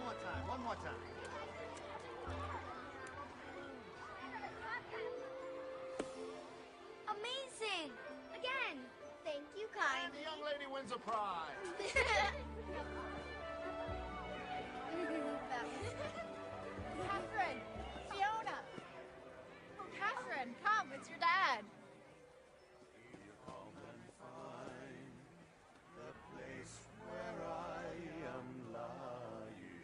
more time, one more time. Amazing! Again! Thank you kindly. And the young lady wins a prize. Catherine! Fiona! Oh, Catherine, come, it's your dad. Find the place where I am lying,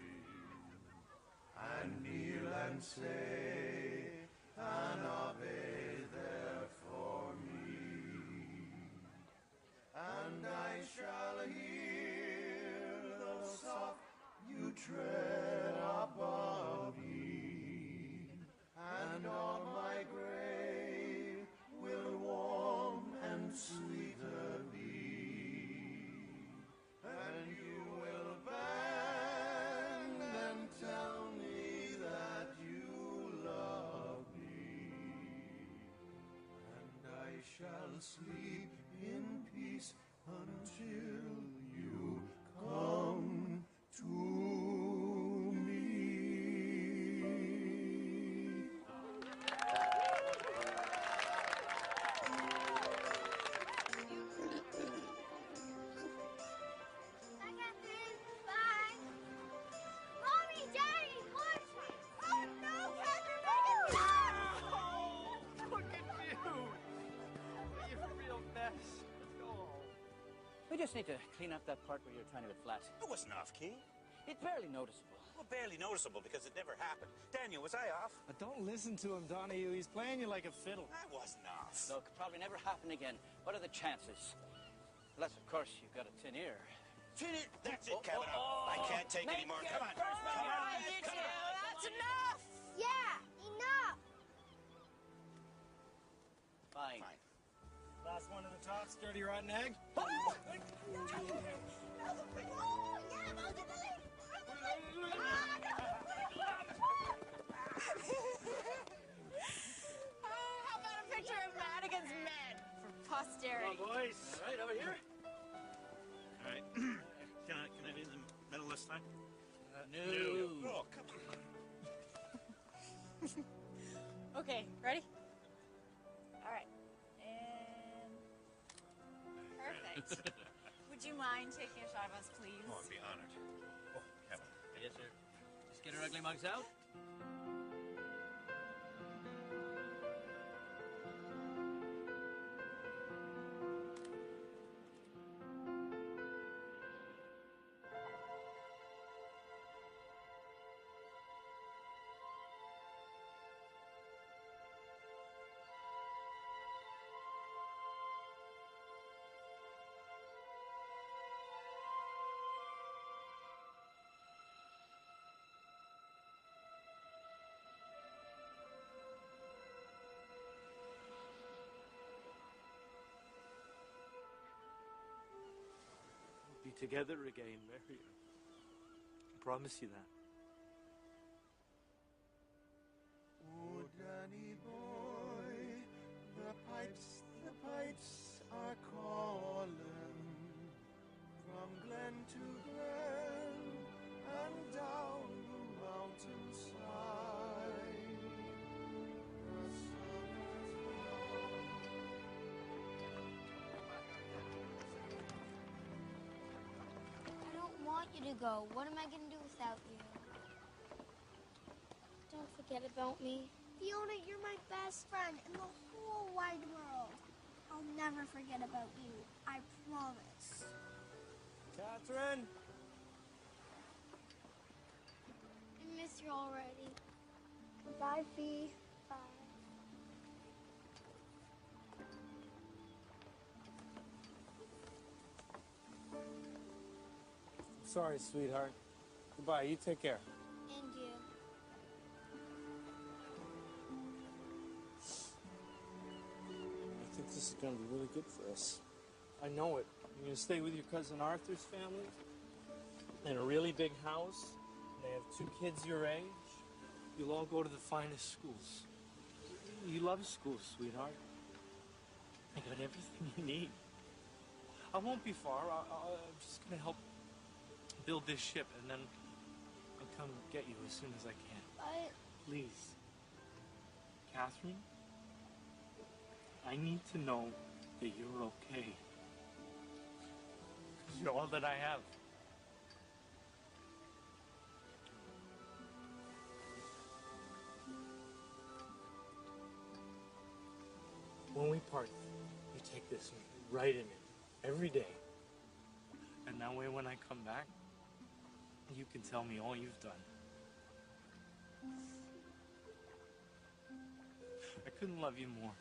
and kneel and say an Ave there for me, and I shall hear the soft you tread above me, and on my grave will warm and sweeter be, and you will bend and tell me that you love me, and I shall sleep in peace until you come to me. Bye. Mommy, Daddy, push! Oh no, Catherine, Oh, look at you. You're a real mess. Let's go home. We just need to clean up that part where you're trying to get flat. It wasn't off key. It's barely noticeable. Well, barely noticeable because it never happened. Daniel, was I off? Don't listen to him, Donahue. He's playing you like a fiddle. I wasn't off. Look, probably never happen again. What are the chances? Unless, of course, you've got a tin ear. Tin ear? That's it, Kavanaugh. I can't take any more. Come on. Come on. That's enough! Yeah, enough! Fine. Fine. Last one to the top, sturdy rotten egg. Oh, yeah, most of the ladies! How about a picture of Madigan's men for posterity? Come on, boys. All right, over here. All right. Can I be in the middle this time? No. Oh, come on. Okay, ready? All right. And perfect. Would you mind taking a shot of us, please? Oh, I'd be honored. Oh, Kevin. Yes, sir. Just get our ugly mugs out. Be together again, Mary. I promise you that. Oh, Danny boy, the pipes are calling from glen to glen and down the mountainside. The sun has I don't want you to go. What am I going to do without you? Don't forget about me. Fiona, you're my best friend in the whole wide world. I'll never forget about you. I promise. Catherine! I miss you already. Goodbye, Fee. Bye. Sorry, sweetheart. Goodbye. You take care. And you. I think this is going to be really good for us. I know it. You're going to stay with your cousin Arthur's family in a really big house. They have 2 kids your age. You'll all go to the finest schools. You love school, sweetheart. I got everything you need. I won't be far. I'm just going to help build this ship, and then I'll come get you as soon as I can. But Please. Catherine, I need to know that you're okay. Because you're all that I have. When we part, you take this and write in it every day. And that way when I come back, you can tell me all you've done. I couldn't love you more.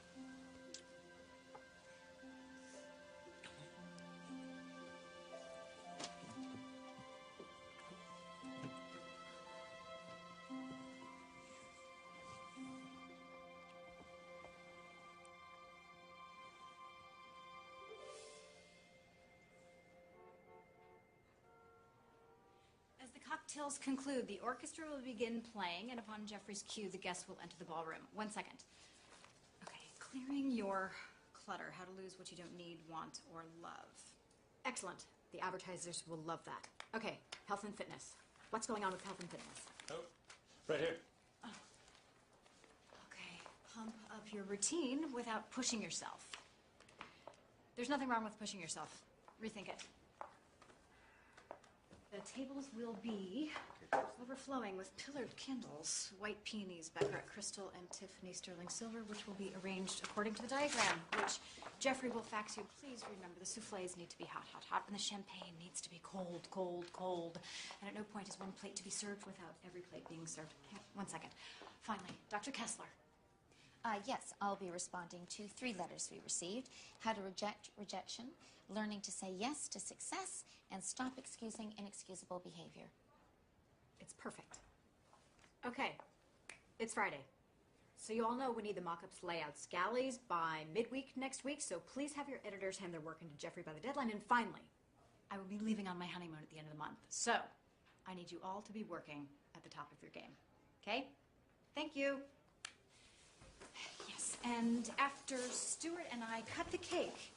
As the cocktails conclude, the orchestra will begin playing, and upon Jeffrey's cue, the guests will enter the ballroom. 1 second. Okay, clearing your clutter. How to lose what you don't need, want, or love. Excellent. The advertisers will love that. Okay, health and fitness. What's going on with health and fitness? Oh, right here. Oh. Okay, pump up your routine without pushing yourself. There's nothing wrong with pushing yourself. Rethink it. The tables will be overflowing with pillared candles, white peonies, Baccarat crystal, and Tiffany sterling silver, which will be arranged according to the diagram, which Jeffrey will fax you. Please remember, the soufflés need to be hot, hot, hot, and the champagne needs to be cold, cold, cold. And at no point is one plate to be served without every plate being served. 1 second. Finally, Dr. Kessler. Yes, I'll be responding to 3 letters we received. How to reject rejection, learning to say yes to success, and stop excusing inexcusable behavior. It's perfect. Okay, it's Friday. So you all know we need the mock-ups, layouts, galleys by midweek next week, so please have your editors hand their work into Jeffrey by the deadline. And finally, I will be leaving on my honeymoon at the end of the month. So I need you all to be working at the top of your game. Okay? Thank you. Yes, and after Stuart and I cut the cake,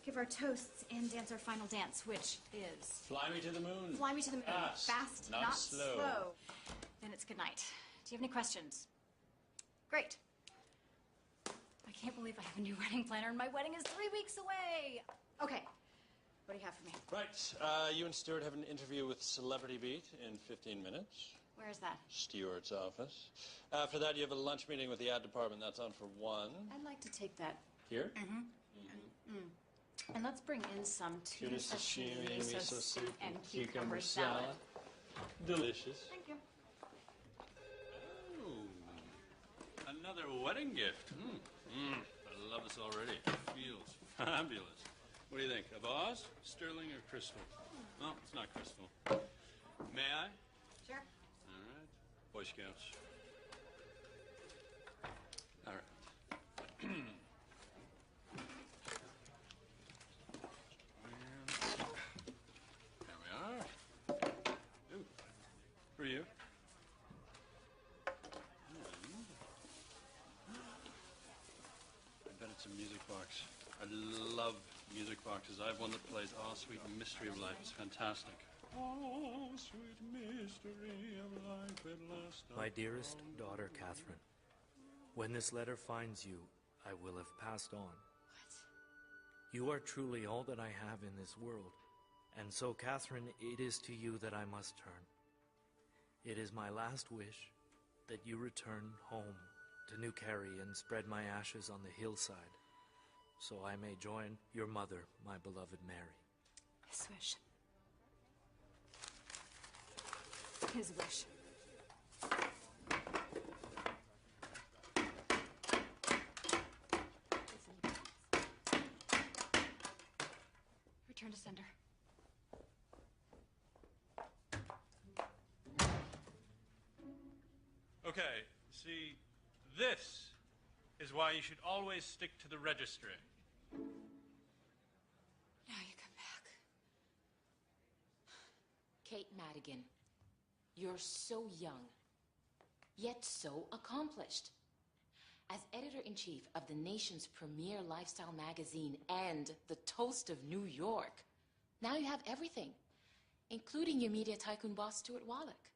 give our toasts, and dance our final dance, which is... Fly me to the moon. Fly me to the moon. Fast, Fast, not slow. Then it's good night. Do you have any questions? Great. I can't believe I have a new wedding planner, and my wedding is 3 weeks away. Okay. What do you have for me? Right. You and Stuart have an interview with Celebrity Beat in 15 minutes. Where is that? Stuart's office. After that, you have a lunch meeting with the ad department. That's on for 1. I'd like to take that. Here? And let's bring in some tuna sashimi, miso soup, and cucumber salad. Delicious. Thank you. Oh, another wedding gift. I love this already. Feels fabulous. What do you think? A vase, sterling, or crystal? Well, it's not crystal. May I? Sure. All right. Boy Scouts. All right. There we are. Ooh. For you. I bet it's a music box. I love music boxes. I have one that plays Oh, Sweet Mystery of Life. It's fantastic. Oh, sweet mystery of life at last. My dearest daughter, Catherine, when this letter finds you, I will have passed on. What? You are truly all that I have in this world. And so, Catherine, it is to you that I must turn. It is my last wish that you return home to New Kerry and spread my ashes on the hillside, so I may join your mother, my beloved Mary. His wish. His wish. Return to sender. Okay, see, this is why you should always stick to the registry. Now you come back. Kate Madigan, you're so young, yet so accomplished. As editor-in-chief of the nation's premier lifestyle magazine and the toast of New York, now you have everything, including your media tycoon boss, Stuart Wallach.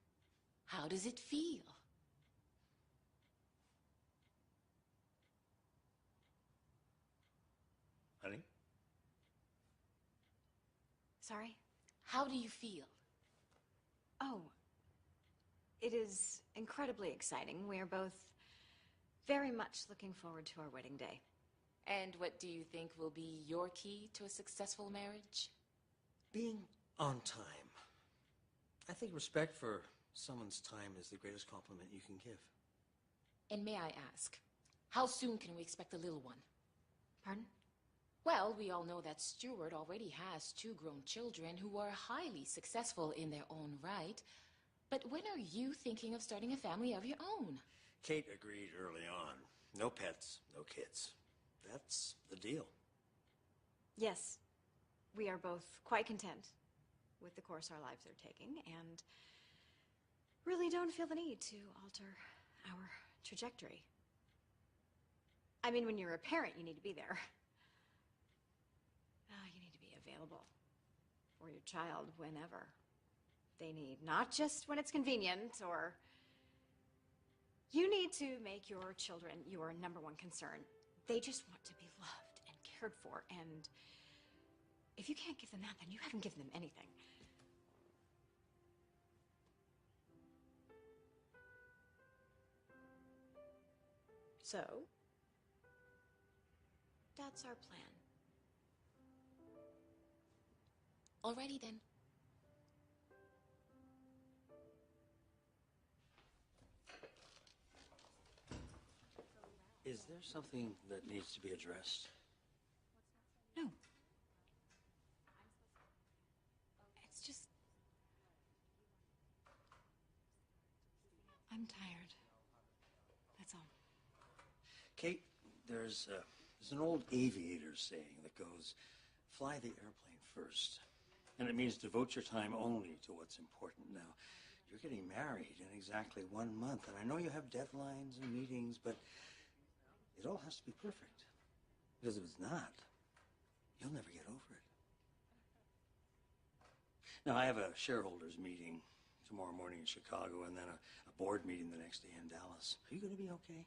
How does it feel? Honey? Sorry? How do you feel? Oh, it is incredibly exciting. We are both very much looking forward to our wedding day. And what do you think will be your key to a successful marriage? Being on time. I think respect for someone's time is the greatest compliment you can give. And may I ask, how soon can we expect the little one? Pardon? Well, we all know that Stuart already has 2 grown children who are highly successful in their own right. But when are you thinking of starting a family of your own? Kate agreed early on. No pets, no kids. That's the deal. Yes, we are both quite content with the course our lives are taking and really don't feel the need to alter our trajectory. I mean, when you're a parent, you need to be there. You need to be available for your child whenever they need, not just when it's convenient, or you need to make your children your #1 concern. They just want to be loved and cared for, and if you can't give them that, then you haven't given them anything. So, that's our plan. Alrighty then. Is there something that needs to be addressed? No. It's just... I'm tired. That's all. Kate, there's an old aviator saying that goes, fly the airplane first. And it means devote your time only to what's important. Now, you're getting married in exactly 1 month, and I know you have deadlines and meetings, but it all has to be perfect. Because if it's not, you'll never get over it. Now, I have a shareholders meeting tomorrow morning in Chicago, and then a board meeting the next day in Dallas. Are you going to be okay?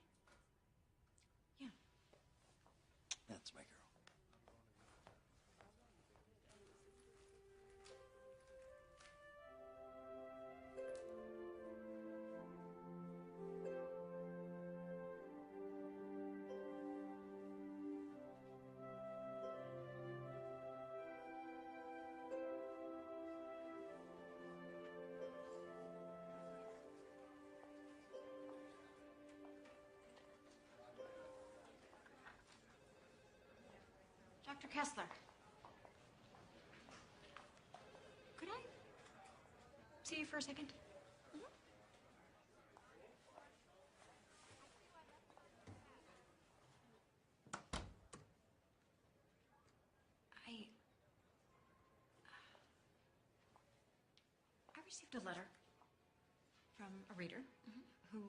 Yeah. That's my girl. Dr. Kessler. Could I see you for a second? I received a letter from a reader who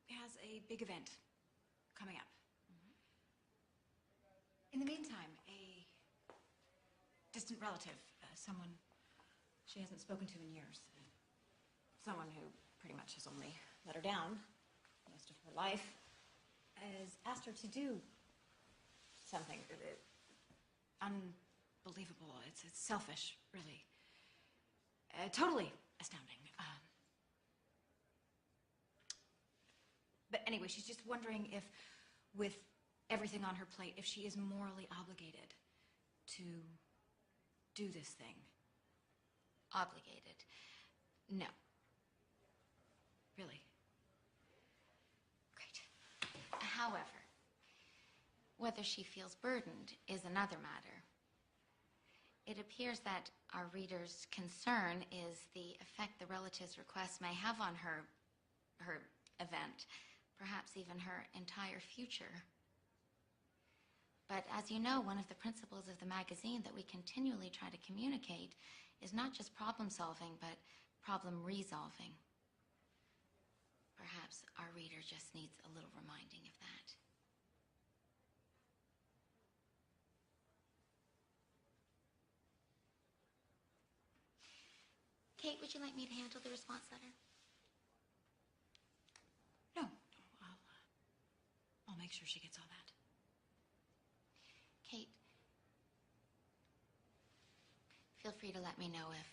has a big event coming up. In the meantime, a distant relative, someone she hasn't spoken to in years, someone who pretty much has only let her down most of her life, has asked her to do something unbelievable. It's selfish, really. Totally astounding. But anyway, she's just wondering if, with everything on her plate, if she is morally obligated to do this thing. Obligated? No. Really? Great. However, whether she feels burdened is another matter. It appears that our reader's concern is the effect the relative's request may have on her event, perhaps even her entire future. But as you know, one of the principles of the magazine that we continually try to communicate is not just problem solving, but problem resolving. Perhaps our reader just needs a little reminding of that. Kate, would you like me to handle the response letter? No, I'll make sure she gets all that. Kate, feel free to let me know if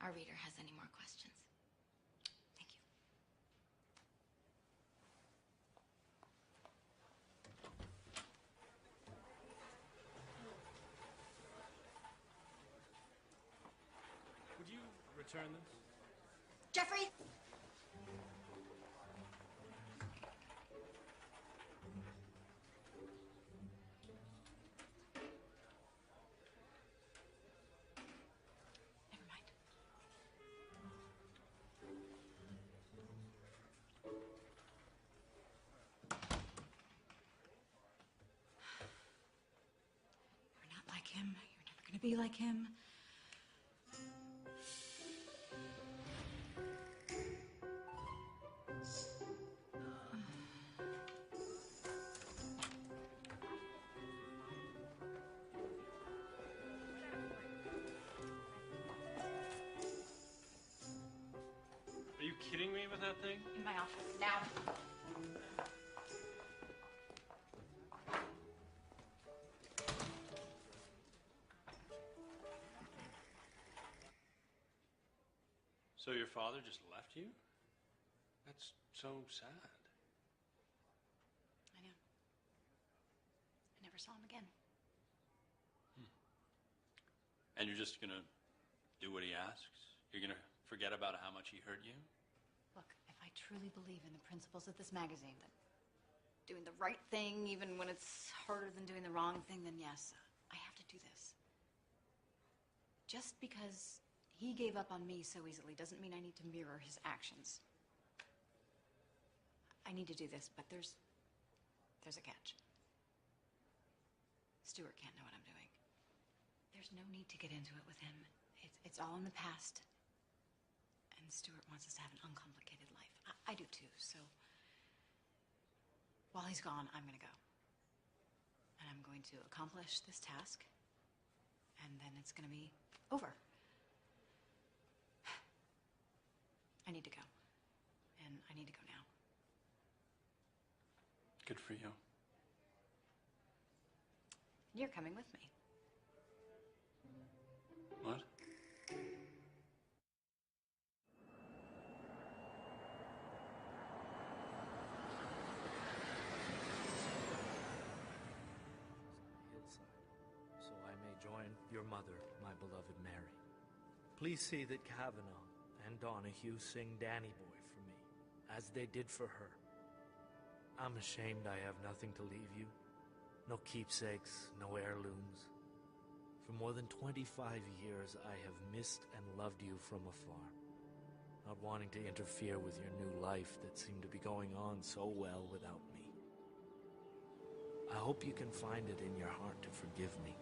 our reader has any more questions. Thank you. Would you return this? Jeffrey! Never mind. You're not like him. You're never gonna be like him. Are you kidding me with that thing? In my office, now. So your father just left you? That's so sad. I know. I never saw him again. And you're just gonna do what he asks? You're gonna forget about how much he hurt you? Look, if I truly believe in the principles of this magazine, that doing the right thing, even when it's harder than doing the wrong thing, then yes, I have to do this. Just because he gave up on me so easily doesn't mean I need to mirror his actions. I need to do this, but there's a catch. Stuart can't know what I'm doing. There's no need to get into it with him. It's all in the past. And Stuart wants us to have an uncomplicated life. I do too, so while he's gone, I'm gonna go. And I'm going to accomplish this task, and then it's gonna be over. I need to go. And I need to go now. Good for you. You're coming with me. What? So I may join your mother, my beloved Mary. Please see that Kavanaugh and Donahue sing Danny Boy for me, as they did for her. I'm ashamed I have nothing to leave you. No keepsakes, no heirlooms. For more than 25 years, I have missed and loved you from afar, not wanting to interfere with your new life that seemed to be going on so well without me. I hope you can find it in your heart to forgive me.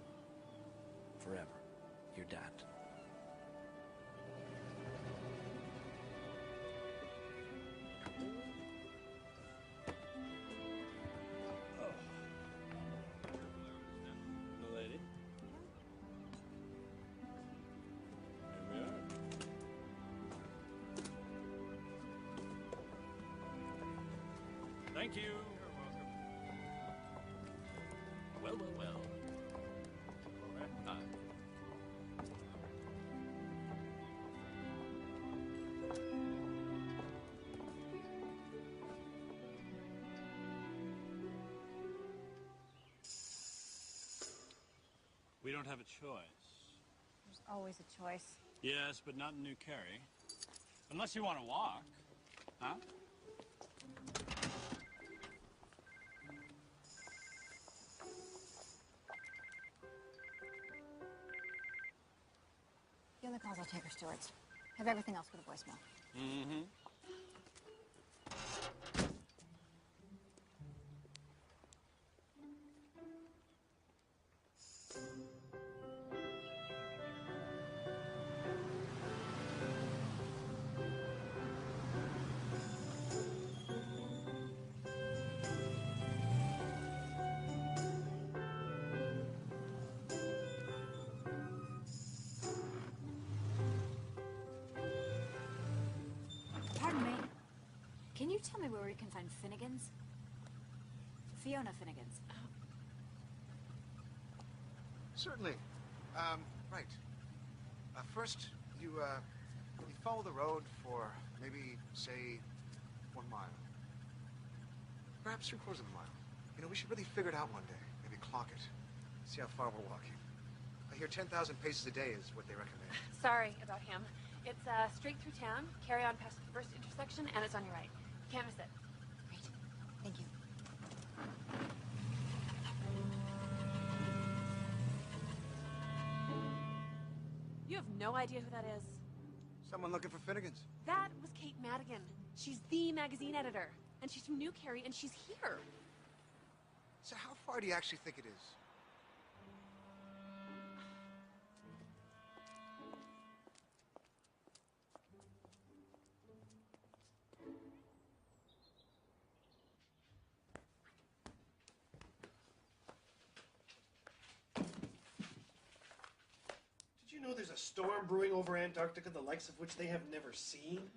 Forever, your dad. Lady. Here we are. Thank you. Well, well, well. We don't have a choice. There's always a choice. Yes, but not in New Carey. Unless you want to walk. Huh? The other calls I'll take are Stuart's. Have everything else go to voicemail. Mm-hmm. tell me where we can find Finnegan's? Fiona Finnegan's. Certainly. Right. First, you follow the road for maybe, say, 1 mile. Perhaps 3/4 of a mile. You know, we should really figure it out one day. Maybe clock it. See how far we're walking. I hear 10,000 paces a day is what they recommend. Sorry about him. It's straight through town, carry on past the first intersection, and it's on your right. You can't miss it. Great. Thank you. You have no idea who that is. Someone looking for Finnegan's. That was Kate Madigan. She's the magazine editor. And she's from New Carey, and she's here. So how far do you actually think it is? Did you know there's a storm brewing over Antarctica, the likes of which they have never seen?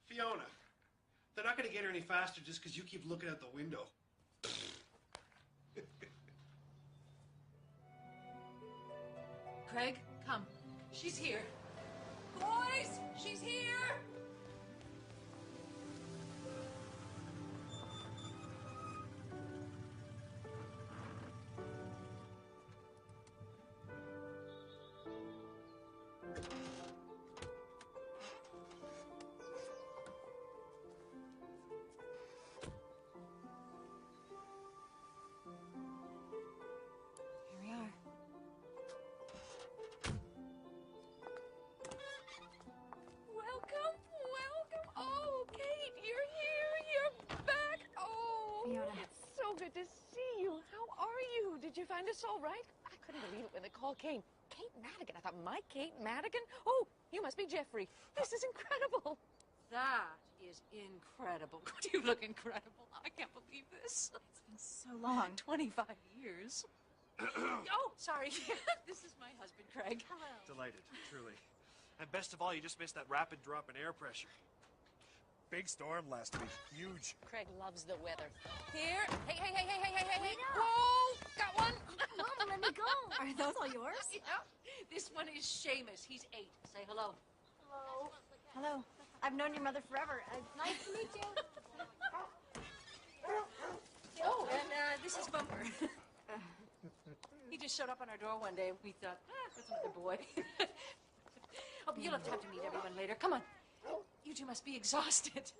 Fiona, they're not going to get her any faster just because you keep looking out the window. Craig, come. She's here. Boys, she's here! Here we are. Welcome. Oh, Kate, you're here. You're back. Oh, Fiona. It's so good to see you. How are you? Did you find us all right? I couldn't believe it when the call came. Kate Madigan. I thought, my Kate Madigan? Oh, you must be Jeffrey. This is incredible. That is incredible. You look incredible. I can't believe this. It's been so long. 25 years. Oh, sorry. This is my husband, Craig. Hello. Delighted, truly. And best of all, you just missed that rapid drop in air pressure. Big storm last week. Huge. Craig loves the weather. Here. Hey. Wait up. Whoa, got one. Mom, let me go. Are those all yours? Yeah. This one is Seamus. He's 8. Say hello. Hello. Hello. I've known your mother forever. Nice to meet you. Oh, and this is Bumper. He just showed up on our door one day, and we thought, that's another boy. Oh, but you'll have time to meet everyone later. Come on. You two must be exhausted.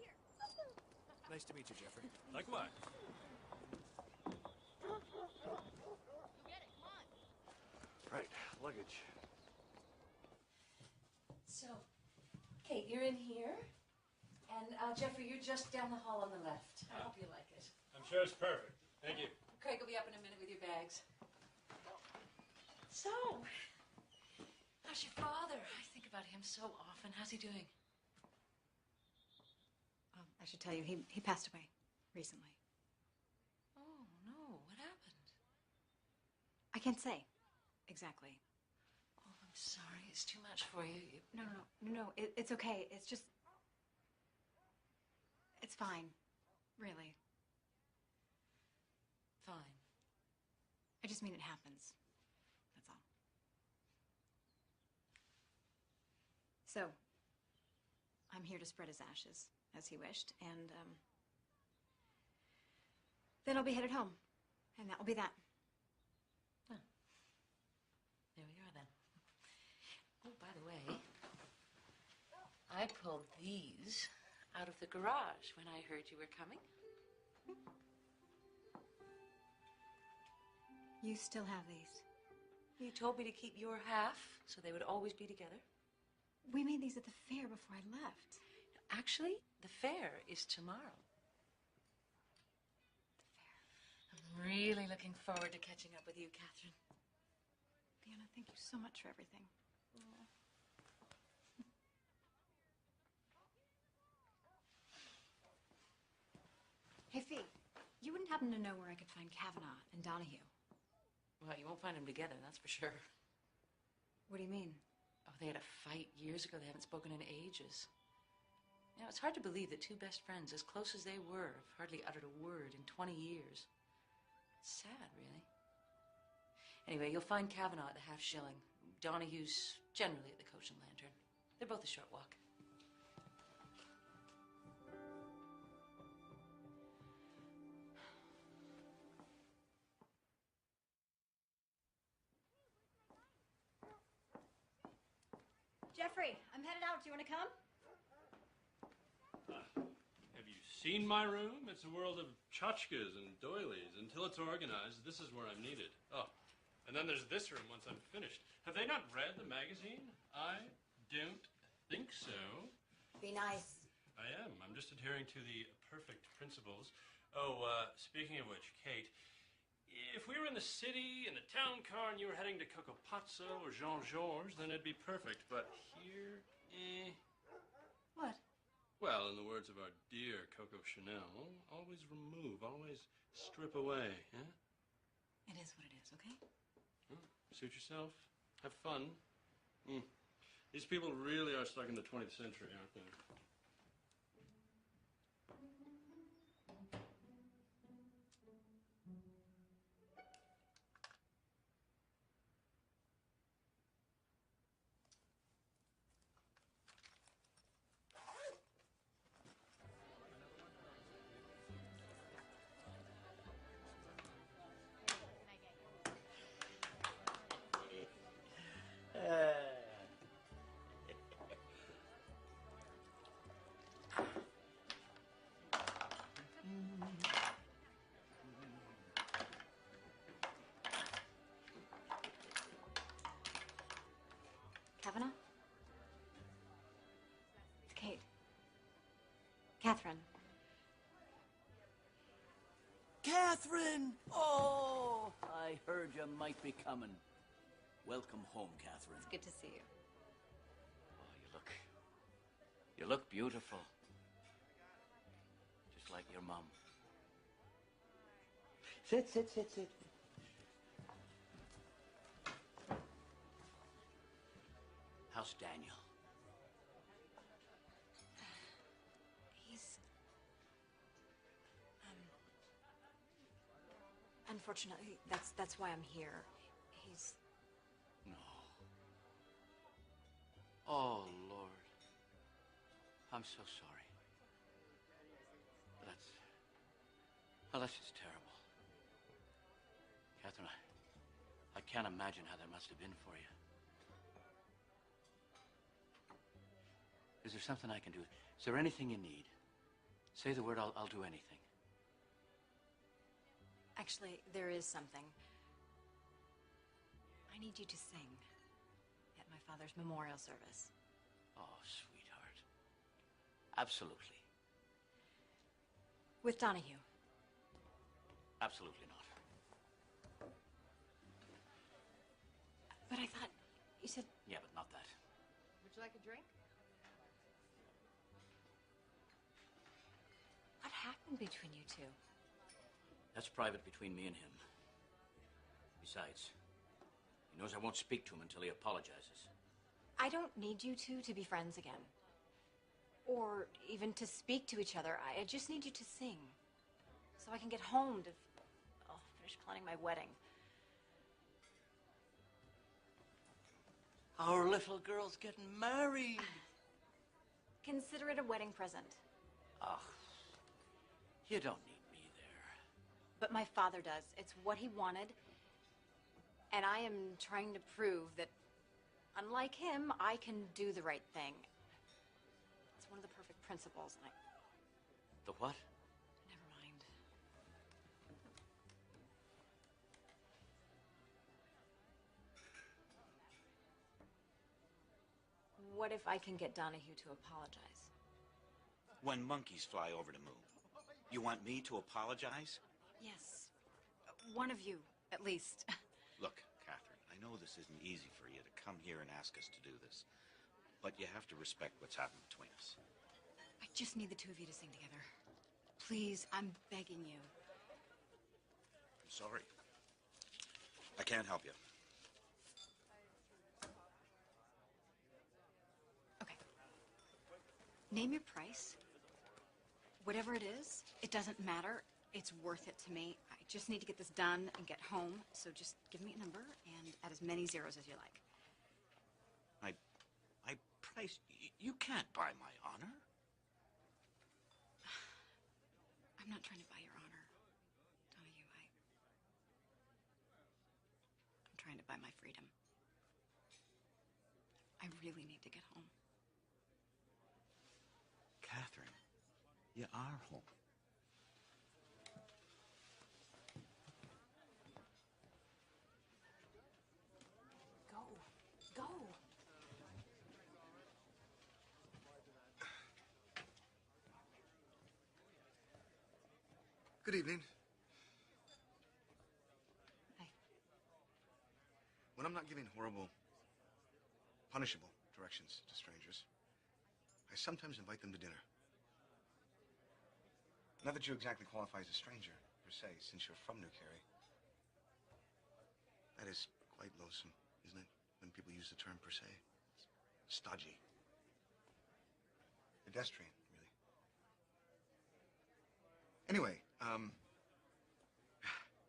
Nice to meet you, Jeffrey. Likewise. Right, luggage. So, Kate, you're in here. And Jeffrey, you're just down the hall on the left. I hope you like it. I'm sure it's perfect. Thank you. Craig will be up in a minute with your bags. So, how's your father? I think about him so often. How's he doing? I should tell you, he passed away recently. Oh, no. What happened? I can't say exactly. Oh, I'm sorry. It's too much for you. No. It's okay. It's just... It's fine. Really. Fine. I just mean it happens. That's all. So, I'm here to spread his ashes, as he wished, and, then I'll be headed home. And that will be that. Huh. There we are, then. Oh, by the way, I pulled these out of the garage when I heard you were coming. You still have these? You told me to keep your half, so they would always be together. We made these at the fair before I left. Actually, the fair is tomorrow. I'm really looking forward to catching up with you, Catherine. Fiona, thank you so much for everything. Hey, Fee, you wouldn't happen to know where I could find Kavanaugh and Donahue? Well, you won't find them together, that's for sure. What do you mean? Oh, they had a fight years ago. They haven't spoken in ages. You know, it's hard to believe that two best friends, as close as they were, have hardly uttered a word in 20 years. It's sad, really. Anyway, you'll find Kavanaugh at the Half Shilling. Donahue's generally at the Coach and Lantern. They're both a short walk. Jeffrey, I'm headed out. Do you want to come? Have you seen my room? It's a world of tchotchkes and doilies. Until it's organized, this is where I'm needed. Oh, and then there's this room once I'm finished. Have they not read the magazine? I don't think so. Be nice. I am. I'm just adhering to the perfect principles. Oh, speaking of which, Kate, if we were in the city, in the town car, and you were heading to Coco Pazzo or Jean-Georges, then it'd be perfect. But here, What? Well, in the words of our dear Coco Chanel, always remove, always strip away, yeah? It is what it is, okay? Suit yourself. Have fun. These people really are stuck in the 20th century, aren't they? Kavanaugh? It's Kate. Catherine. Catherine! Oh, I heard you might be coming. Welcome home, Catherine. It's good to see you. Oh, you look beautiful. Just like your mom. Sit. How's Daniel? He's... Unfortunately, that's why I'm here. He's... No. Oh, Lord. I'm so sorry. That's just terrible. Catherine, I can't imagine how that must have been for you. Is there something I can do? Is there anything you need? Say the word, I'll do anything. Actually, there is something. I need you to sing at my father's memorial service. Oh, sweetheart. Absolutely. With Donahue. Absolutely not. But I thought you said... Yeah, but not that. Would you like a drink? What happened between you two? That's private between me and him. Besides, he knows I won't speak to him until he apologizes. I don't need you two to be friends again. Or even to speak to each other. I just need you to sing. So I can get home to finish planning my wedding. Our little girl's getting married. Consider it a wedding present. Oh, you don't need me there. But my father does. It's what he wanted. And I am trying to prove that, unlike him, I can do the right thing. It's one of the perfect principles, and The what? Never mind. What if I can get Donahue to apologize? When monkeys fly over the moon. You want me to apologize? Yes. One of you, at least. Look, Catherine, I know this isn't easy for you to come here and ask us to do this. But you have to respect what's happened between us. I just need the two of you to sing together. Please, I'm begging you. I'm sorry. I can't help you. Name your price. Whatever it is, it doesn't matter. It's worth it to me. I just need to get this done and get home. So just give me a number and add as many zeros as you like. I price. You can't buy my honor. I'm not trying to buy your honor, Donahue. I'm trying to buy my freedom. I really need to get home. Catherine, you are home. Go. Good evening. Hi. When I'm not giving horrible, punishable directions to strangers, I sometimes invite them to dinner. Not that you exactly qualify as a stranger, per se, since you're from New Carey. That is quite loathsome, isn't it? When people use the term per se. It's stodgy. Pedestrian, really. Anyway,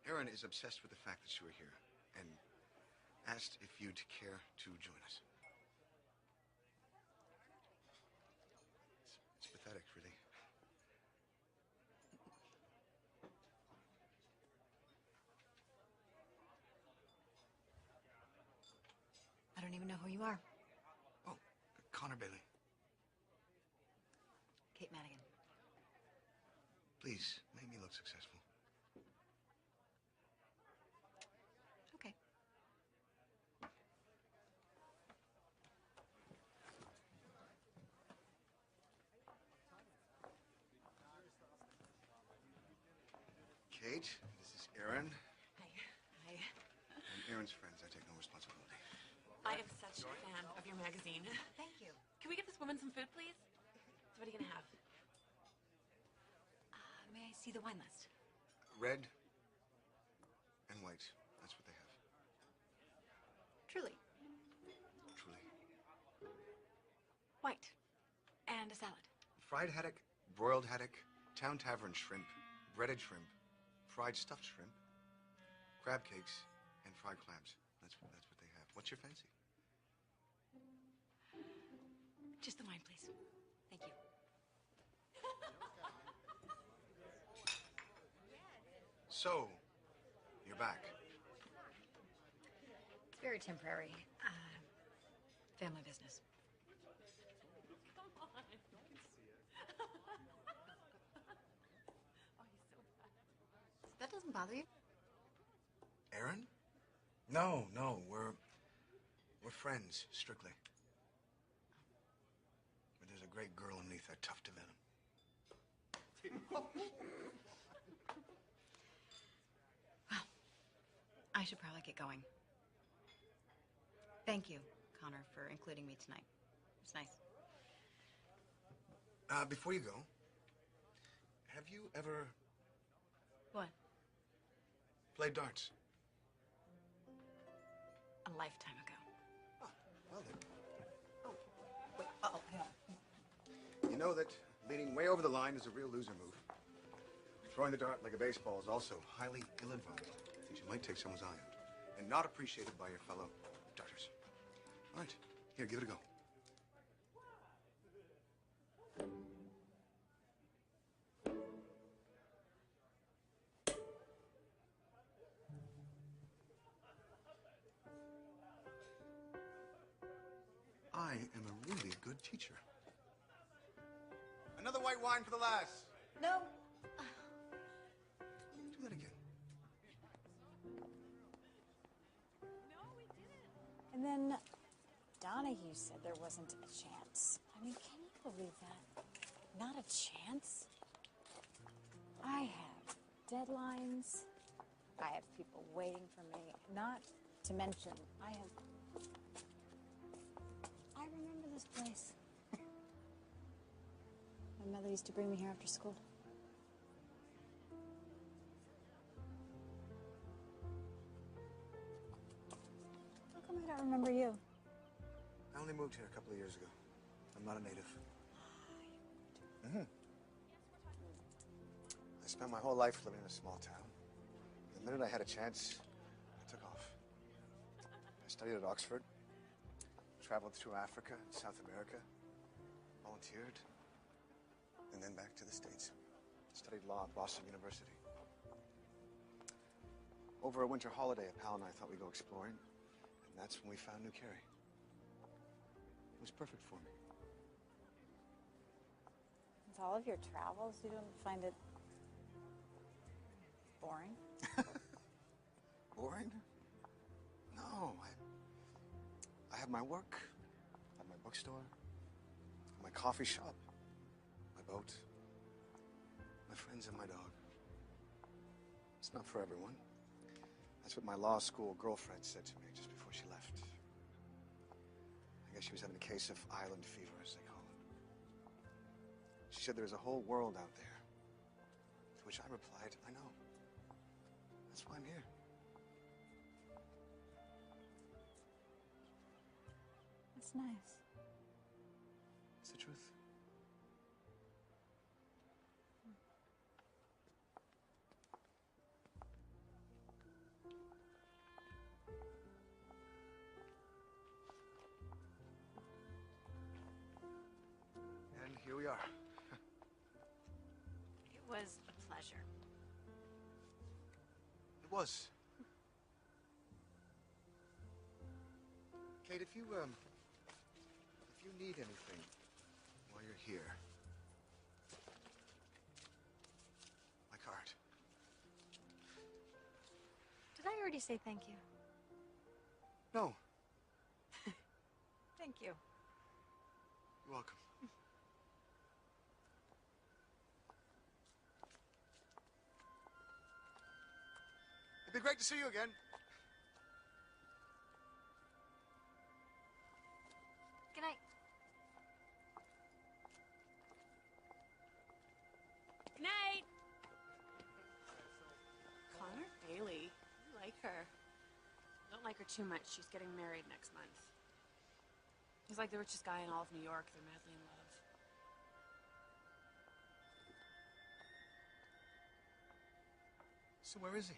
Aaron is obsessed with the fact that you are here and asked if you'd care to join us. It's pathetic, really. I don't even know who you are. Oh, Connor Bailey. Kate Madigan. Please, make me look successful. Okay. Kate, this is Aaron. Hi. And Aaron's friends. I take no responsibility. I am such a fan of your magazine. Thank you. Can we get this woman some food, please? So what are you gonna have? May I see the wine list? Red and white. That's what they have. Truly. Truly. White. And a salad. Fried haddock, broiled haddock, town tavern shrimp, breaded shrimp, fried stuffed shrimp, crab cakes, and fried clams. That's what they have. What's your fancy? Just the wine, please. Thank you. So, you're back. It's very temporary. Family business. Come on. I can see it. Oh, he's so bad. That doesn't bother you? Aaron? No, we're friends, strictly. But there's a great girl underneath that tuft of venom. Well, I should probably get going. Thank you, Connor, for including me tonight. It's nice. Before you go, have you ever What? played darts? A lifetime ago. Oh, well then. Oh, wait. Uh-oh, hang on. You know that leaning way over the line is a real loser move. Throwing the dart like a baseball is also highly ill-advised, since you might take someone's eye out, and not appreciated by your fellow darters. All right, here, give it a go. I am a really good teacher. Another white wine for the lass. No. Do that again. And then Donahue said there wasn't a chance. I mean, can you believe that? Not a chance? I have deadlines. I have people waiting for me. Not to mention, I remember this place. My mother used to bring me here after school. How come I don't remember you? I only moved here a couple of years ago. I'm not a native. spent my whole life living in a small town. The minute I had a chance, I took off. I studied at Oxford, traveled through Africa and South America, volunteered, and then back to the States. Studied law at Boston University. Over a winter holiday, a pal and I thought we'd go exploring, and that's when we found New Carey. It was perfect for me. With all of your travels, you don't find it boring? Boring? No, I have my work, I have my bookstore, my coffee shop, my boat, my friends and my dog. It's not for everyone. That's what my law school girlfriend said to me just before she left. I guess she was having a case of island fever, as they call it. She said there's a whole world out there. To which I replied, I know. That's why I'm here. That's nice. It's the truth. And here we are. It was a pleasure. It was. Kate, if you need anything while you're here, my card. Did I already say thank you? No, Thank you. you're welcome. It'd be great to see you again. Good night. Good night. Connor Bailey. I like her. Don't like her too much. She's getting married next month. He's like the richest guy in all of New York. They're madly in love. So where is he?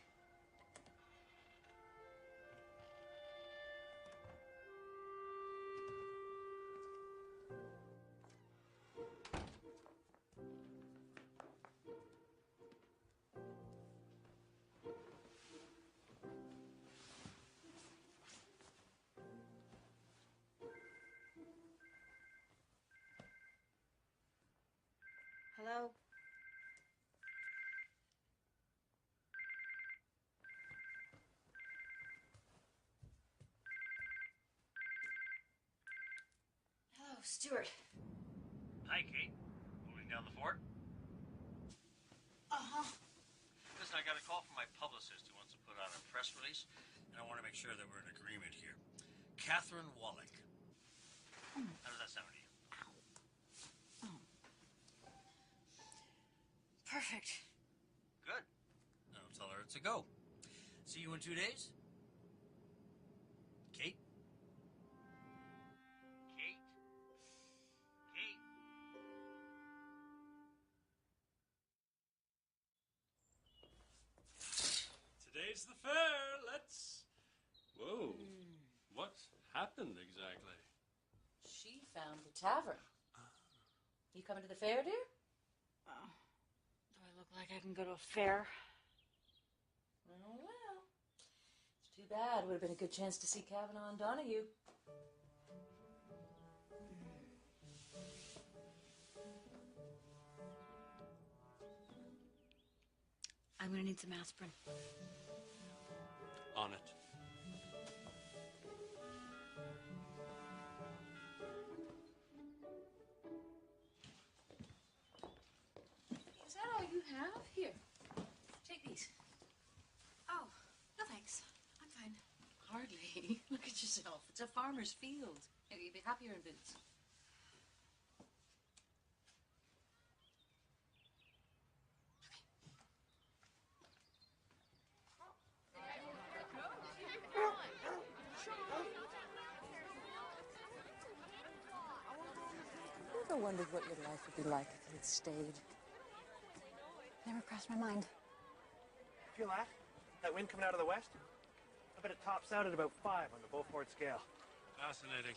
Hello? Hello, Stuart. Hi, Kate. Moving down the fort? Uh-huh. Listen, I got a call from my publicist who wants to put out a press release, and I want to make sure that we're in agreement here. Catherine Wallach. How does that sound to you? Perfect. Good. Now tell her it's a go. See you in 2 days? Kate? Kate? Kate? Today's the fair. Let's... Whoa. What happened exactly? She found the tavern. You coming to the fair, dear? Do I look like I can go to a fair? Oh, well. It's too bad. Would have been a good chance to see Kavanaugh and Donahue. I'm gonna need some aspirin. On it. Is that all you have? Here. Take these. Oh, no thanks. I'm fine. Hardly. Look at yourself. It's a farmer's field. Maybe you'd be happier in boots. You ever wondered what your life would be like if you'd stayed? Never crossed my mind. Feel that? That wind coming out of the west? I bet it tops out at about 5 on the Beaufort scale. Fascinating.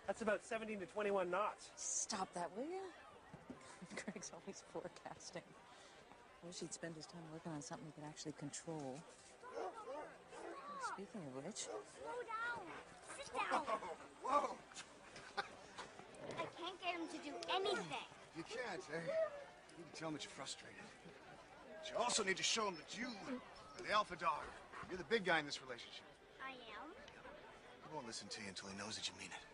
That's about 17 to 21 knots. Stop that, will you? Greg's always forecasting. I wish he'd spend his time working on something he could actually control. Speaking of which... Slow down. Sit down. Whoa! I can't get him to do anything. You can't, eh? You need to tell him that you're frustrated. But you also need to show him that you are the alpha dog. You're the big guy in this relationship. I am? He won't listen to you until he knows that you mean it.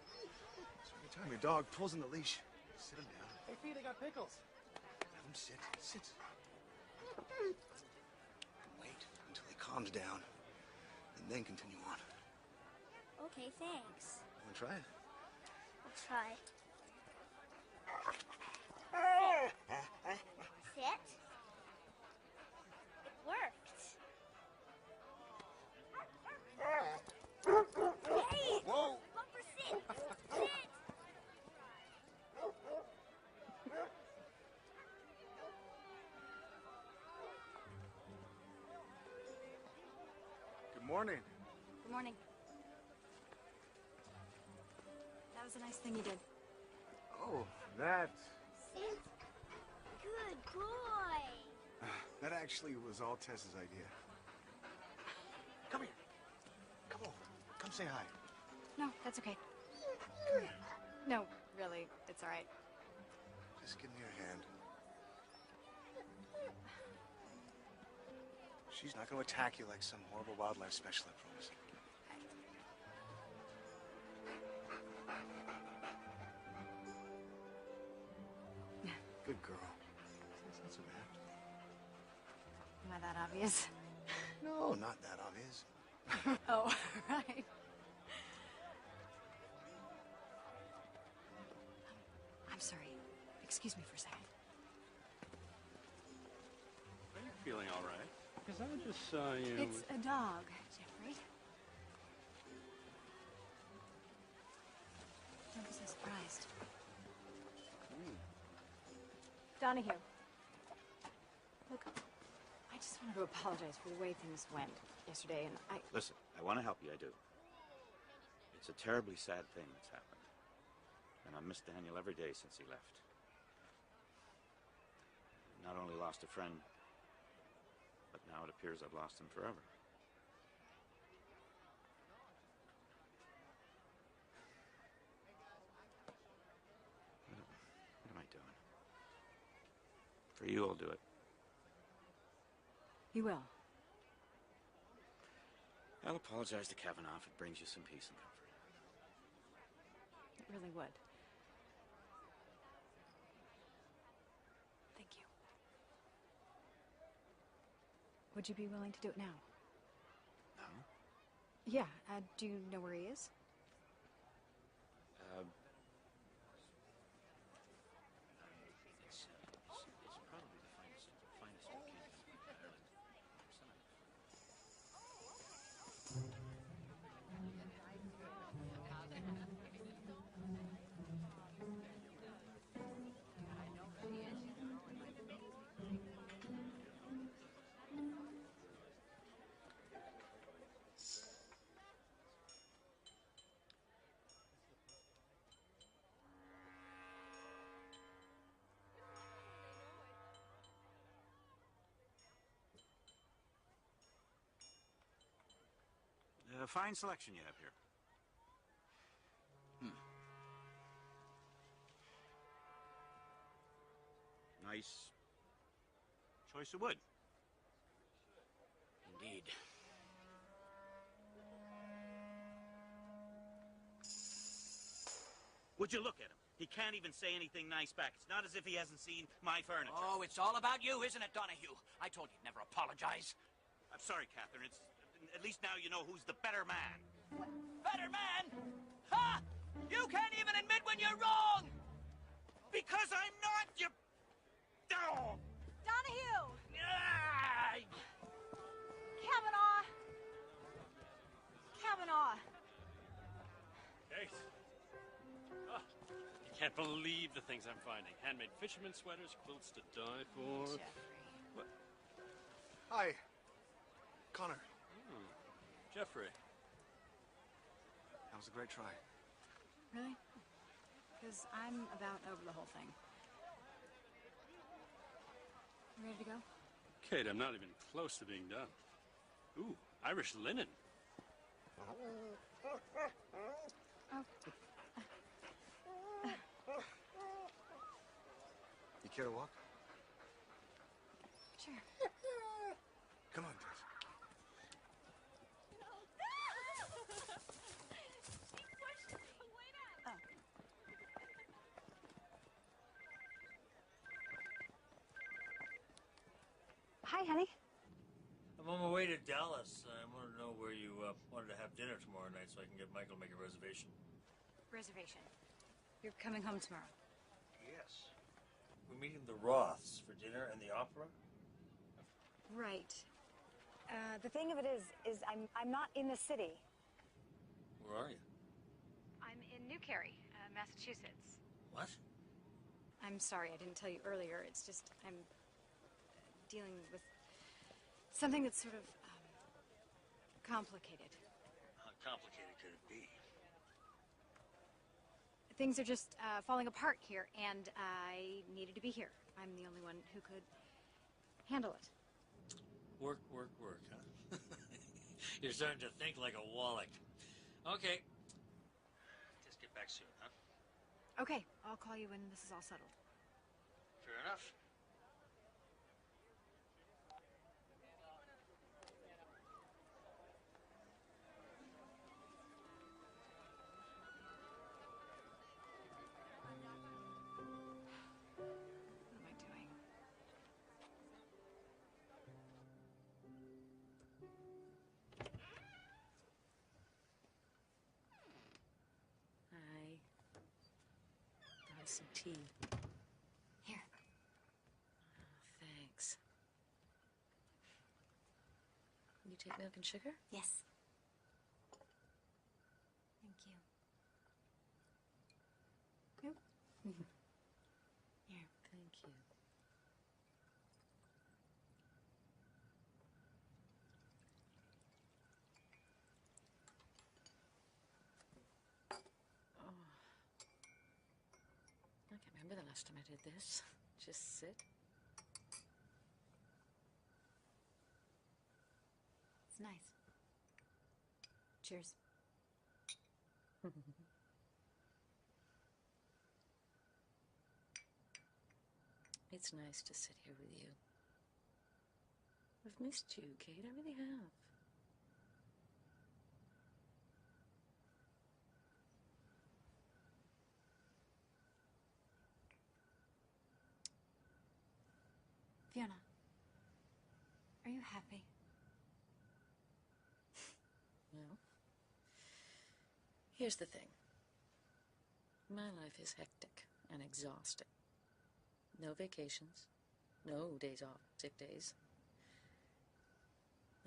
So every time your dog pulls on the leash, sit him down. Hey, Fee, they got pickles. Let him sit. Sit. Wait until he calms down, and then continue on. Okay, thanks. Want to try it? I'll try. Sit. It worked. Hey! Whoa! Bumper, sit! Sit! Good morning. Good morning. That was a nice thing you did. Oh, that... Sit. Good boy. That actually was all Tess's idea. Come here. Come over. Come say hi. No, that's okay. Come here. No, really, it's all right. Just give me your hand. She's not going to attack you like some horrible wildlife special, I promise. Good girl. It's not so bad. Am I that obvious? No, not that obvious. Oh, right. I'm sorry. Excuse me for a second. Are you feeling all right? Because I just saw you... It's a dog, Jeffrey. Don't be so surprised. Donahue. Look, I just wanted to apologize for the way things went yesterday, and I... Listen, I want to help you, I do. It's a terribly sad thing that's happened. And I've missed Daniel every day since he left. Not only lost a friend, but now it appears I've lost him forever. What am I doing? For you, I'll do it. You will. I'll apologize to Kavanaugh if it brings you some peace and comfort. It really would. Thank you. Would you be willing to do it now? No? Yeah. Do you know where he is? It's probably the finest weekend in Ireland. A fine selection you have here. Nice choice of wood. Indeed. Would you look at him? He can't even say anything nice back. It's not as if he hasn't seen my furniture. Oh, it's all about you, isn't it, Donahue? I told you never apologize. I'm sorry, Catherine. It's at least now you know who's the better man. What? Better man? Ha! You can't even admit when you're wrong! Because I'm not, you... Oh! Donahue! Ah! Kavanaugh! Kavanaugh! Kate. Oh, you can't believe the things I'm finding. Handmade fisherman sweaters, quilts to die for. Jeffrey. What? Hi. Connor. Jeffrey. That was a great try. Really? Because I'm about over the whole thing. You ready to go? Kate, I'm not even close to being done. Ooh, Irish linen. Oh. You care to walk? Sure. Come on, Dave. Hi, honey. I'm on my way to Dallas. I wanted to know where you wanted to have dinner tomorrow night so I can get Michael to make a reservation. Reservation. You're coming home tomorrow. Yes. We're meeting the Roths for dinner and the opera. Right. The thing of it is I'm not in the city. Where are you? I'm in New Carey, Massachusetts. What? I'm sorry, I didn't tell you earlier. It's just I'm dealing with something that's sort of complicated. How complicated could it be? Things are just falling apart here, and I needed to be here. I'm the only one who could handle it. Work, huh? You're starting to think like a Wallach. Okay. Just get back soon, huh? Okay, I'll call you when this is all settled. Fair enough. What am I doing? Hi. Brought some tea. Here. Oh, thanks. You take milk and sugar? Yes. Thank you. Nope. Here. Thank you. Oh. I can't remember the last time I did this. Just sit. It's nice. Cheers. It's nice to sit here with you. I've missed you, Kate. I really have. Fiona, are you happy? Well, here's the thing. My life is hectic and exhausting. No vacations, no days off, sick days.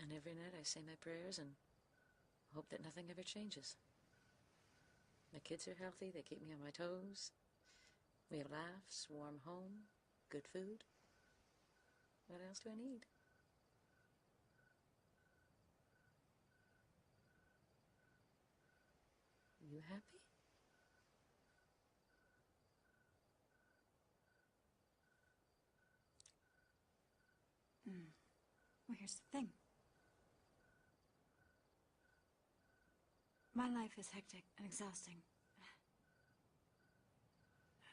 And every night I say my prayers and hope that nothing ever changes. My kids are healthy, they keep me on my toes. We have laughs, warm home, good food. What else do I need? You happy? Well, here's the thing. My life is hectic and exhausting.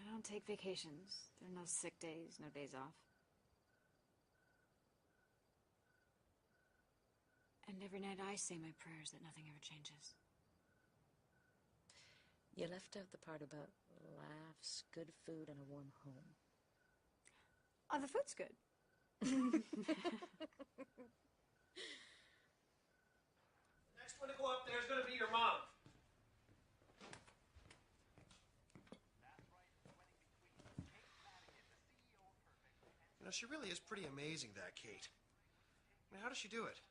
I don't take vacations. There are no sick days, no days off. And every night I say my prayers that nothing ever changes. You left out the part about laughs, good food, and a warm home. Oh, the food's good. Next one to go up there is going to be your mom. You know, she really is pretty amazing, that Kate. I mean, how does she do it?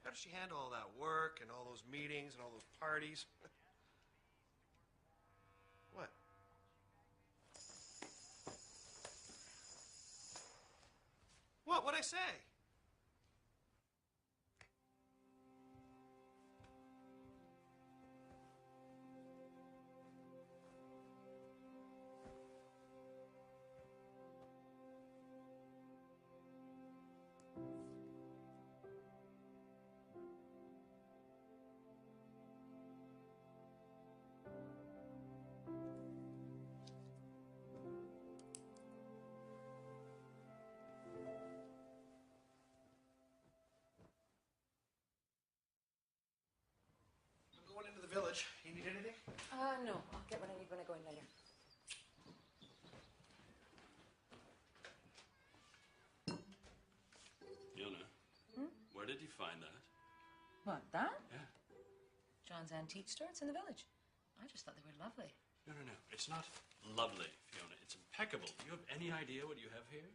How does she handle all that work and all those meetings and all those parties? What? Whoa! not what I say. I'm going into the village. You need anything? No. I'll get what I need when I go in later. Fiona, where did you find that? What, that? Yeah. John's antique store. It's in the village. I just thought they were lovely. No. It's not lovely, Fiona. It's impeccable. Do you have any idea what you have here?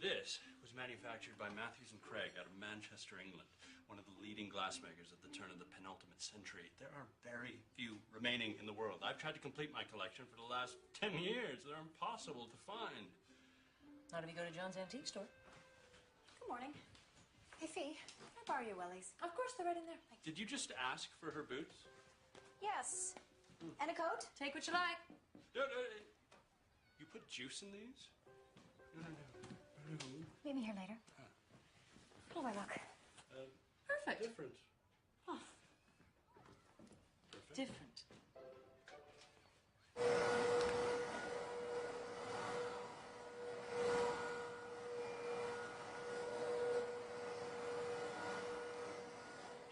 This was manufactured by Matthews and Craig out of Manchester, England, one of the leading glassmakers at the turn of the penultimate century. There are very few remaining in the world. I've tried to complete my collection for the last 10 years. They're impossible to find. Not if you go to John's antique store. Good morning. Hey, Fee, can I borrow your wellies? Of course, they're right in there. Did you just ask for her boots? Yes. And a coat? Take what you like. No. You put juice in these? No. Meet me here later. How do I look? Perfect. Different. Oh. Perfect. Different.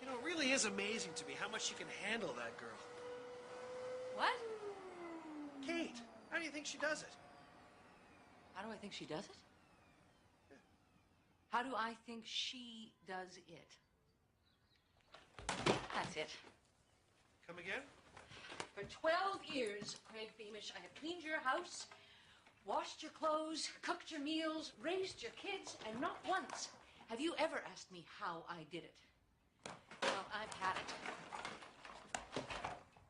You know, it really is amazing to me how much she can handle, that girl. What? Kate, how do you think she does it? How do I think she does it? How do I think she does it? That's it. Come again? For 12 years, Craig Beamish, I have cleaned your house, washed your clothes, cooked your meals, raised your kids, and not once have you ever asked me how I did it. Well, I've had it.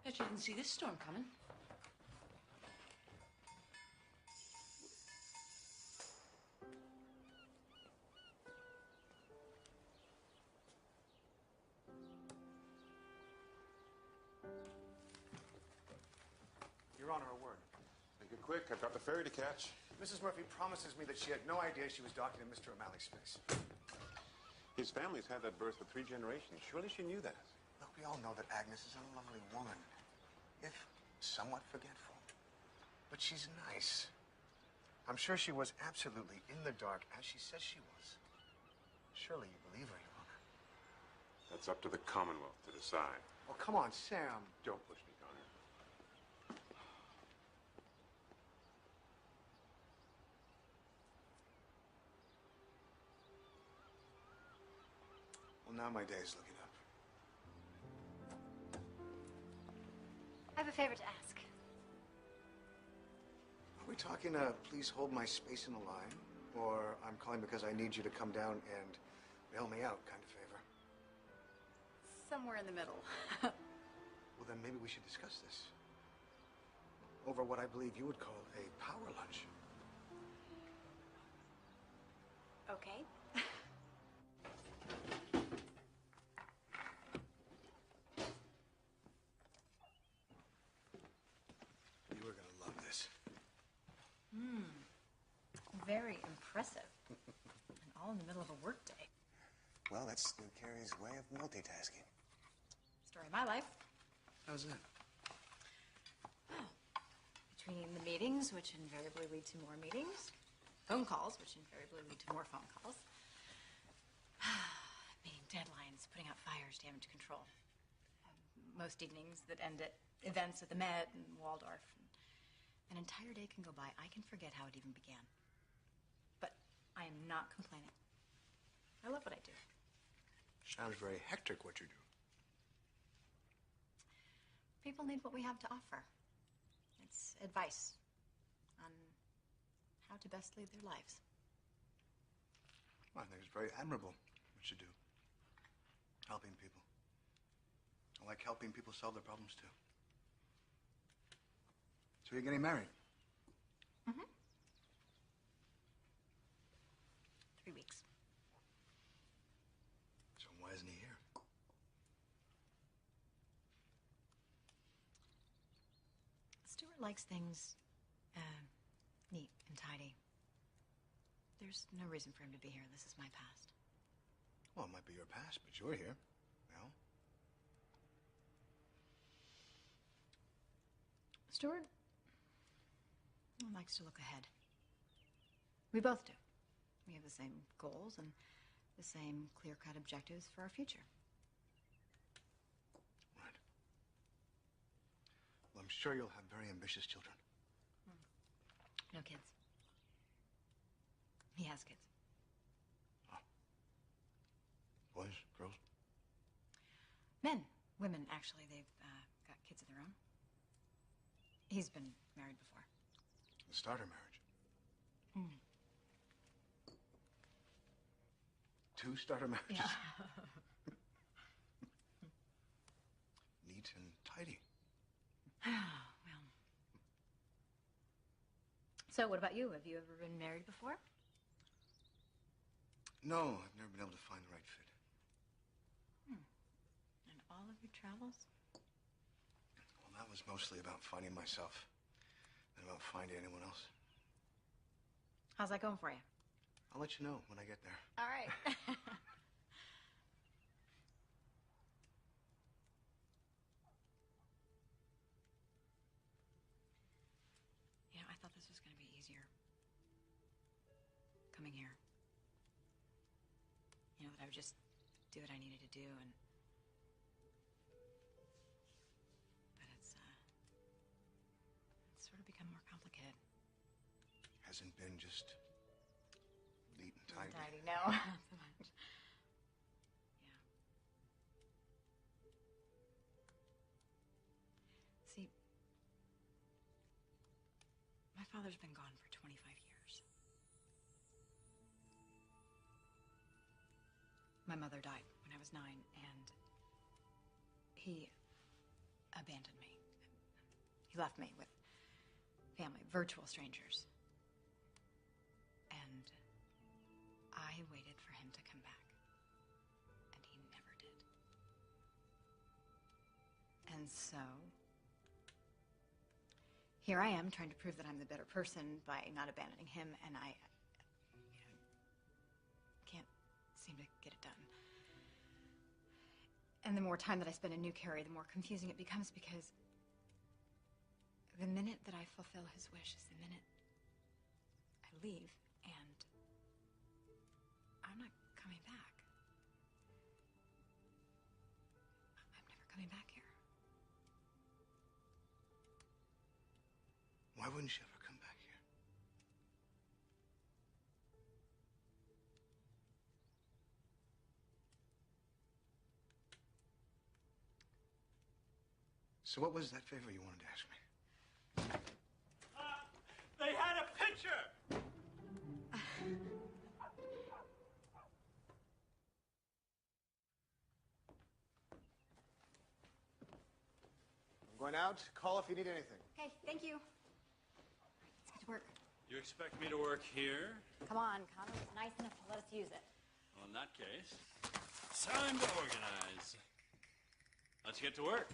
Bet you didn't see this storm coming. Your Honor, a word. Make it quick. I've got the ferry to catch. Mrs. Murphy promises me that she had no idea she was docking in Mr. O'Malley's space. His family's had that birth for 3 generations. Surely she knew that. Look, we all know that Agnes is a lovely woman, if somewhat forgetful. But she's nice. I'm sure she was absolutely in the dark, as she says she was. Surely you believe her, Your Honor. That's up to the Commonwealth to decide. Well, come on, Sam. Don't push me, Connor. Well, now my day is looking up. I have a favor to ask. Are we talking please hold my space in the line? Or I'm calling because I need you to come down and bail me out kind of favor? Somewhere in the middle. Well, then maybe we should discuss this. Over what I believe you would call a power lunch. Okay. You are gonna love this. Very impressive. And all in the middle of a workday. Well, that's New Carrie's way of multitasking. Story of my life. How's that? Between the meetings, which invariably lead to more meetings, phone calls, which invariably lead to more phone calls, meeting deadlines, putting out fires, damage control. Most evenings that end at events at the Met and Waldorf. An entire day can go by. I can forget how it even began. But I am not complaining. I love what I do. Sounds very hectic what you do. People need what we have to offer. It's advice on how to best lead their lives. Well, I think it's very admirable what you do. Helping people. I like helping people solve their problems, too. So you're getting married? Mm-hmm. likes things neat and tidy. There's no reason for him to be here. This is my past. Well, it might be your past, but you're here now. Stuart likes to look ahead. We both do. We have the same goals and the same clear-cut objectives for our future. Right. Well, I'm sure you'll have very ambitious children. No kids. He has kids. Boys, girls? Men. Women, actually. They've got kids of their own. He's been married before. The starter marriage. Mm. 2 starter marriages. Yeah. Neat and tidy. Well. So, what about you? Have you ever been married before? No, I've never been able to find the right fit. In all of your travels? Well, that was mostly about finding myself than about finding anyone else. How's that going for you? I'll let you know when I get there. All right. You know, I thought this was going to be easier. Coming here. You know, that I would just do what I needed to do and... But it's sort of become more complicated. Hasn't been just neat and tidy. Tidy, no. Not so much. Yeah. See, my father's been gone for 25 years. My mother died when I was 9, and he abandoned me. He left me with family, virtual strangers. And I waited for him to come back, and he never did. And so, here I am trying to prove that I'm the better person by not abandoning him, and I can't seem to get it done. And the more time that I spend in New Carey, the more confusing it becomes, because the minute that I fulfill his wish is the minute I leave, and I'm not coming back. I'm never coming back here. Why wouldn't you ever come back here? So what was that favor you wanted to ask me? They had a picture! I'm going out. Call if you need anything. Okay, thank you. Let's get to work. You expect me to work here? Come on, Connor was nice enough to let us use it. Well, in that case, it's time to organize. Let's get to work.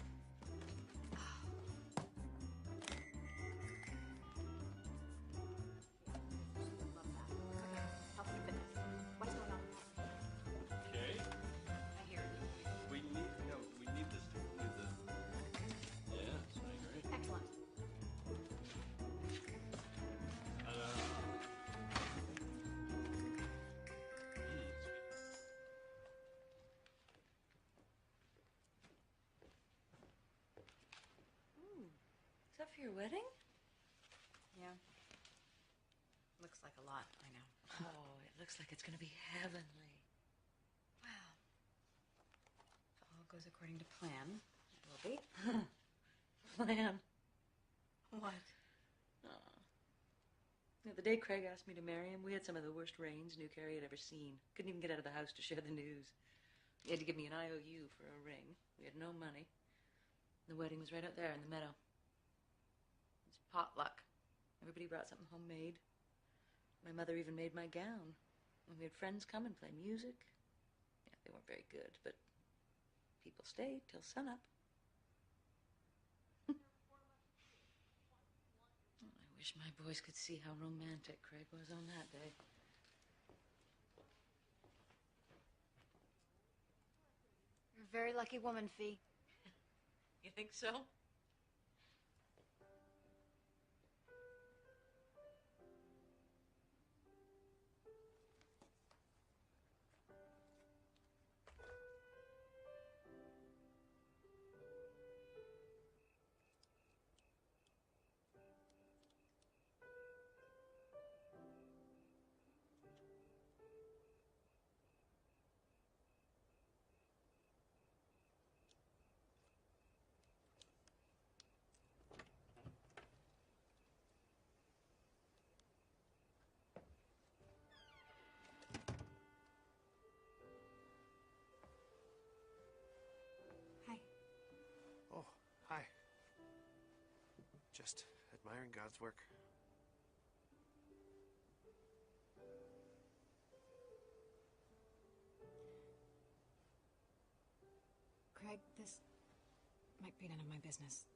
What's going on? Okay. I hear you. We need this to do the... Yes, I agree. Excellent. Is that for your wedding? Yeah. Looks like a lot, I know. Oh, it looks like it's going to be heavenly. Wow. If all goes according to plan, it will be. Plan. What? Oh. You know, the day Craig asked me to marry him, we had some of the worst rains New Carey had ever seen. Couldn't even get out of the house to share the news. He had to give me an IOU for a ring. We had no money. The wedding was right out there in the meadow. It was potluck. Everybody brought something homemade. My mother even made my gown. And we had friends come and play music. Yeah, they weren't very good, but people stayed till sunup. Wish my boys could see how romantic Craig was on that day. You're a very lucky woman, Fee. You think so? Oh, hi. Just admiring God's work. Craig, this might be none of my business.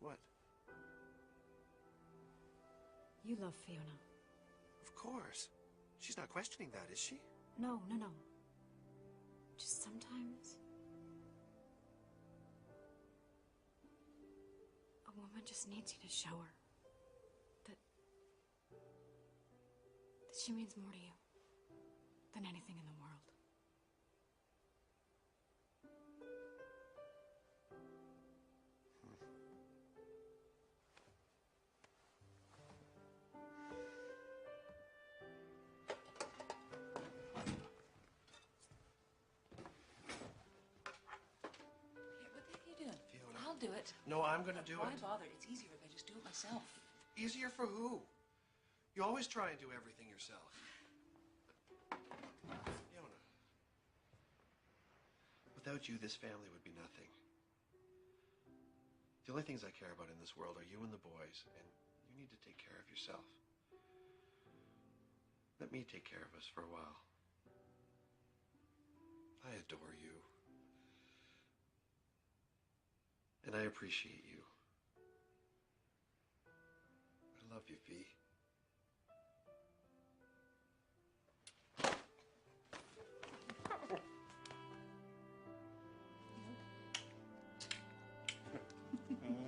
What? You love Fiona. Of course. She's not questioning that, is she? No. Just sometimes a woman just needs you to show her that she means more to you than anything in the world. I'll do it. No, I'm gonna do Why it. bother? It's easier if I just do it myself. Easier for who? You always try and do everything yourself. Fiona. Without you, this family would be nothing. The only things I care about in this world are you and the boys, and you need to take care of yourself. Let me take care of us for a while. I adore you. And I appreciate you. I love you, V.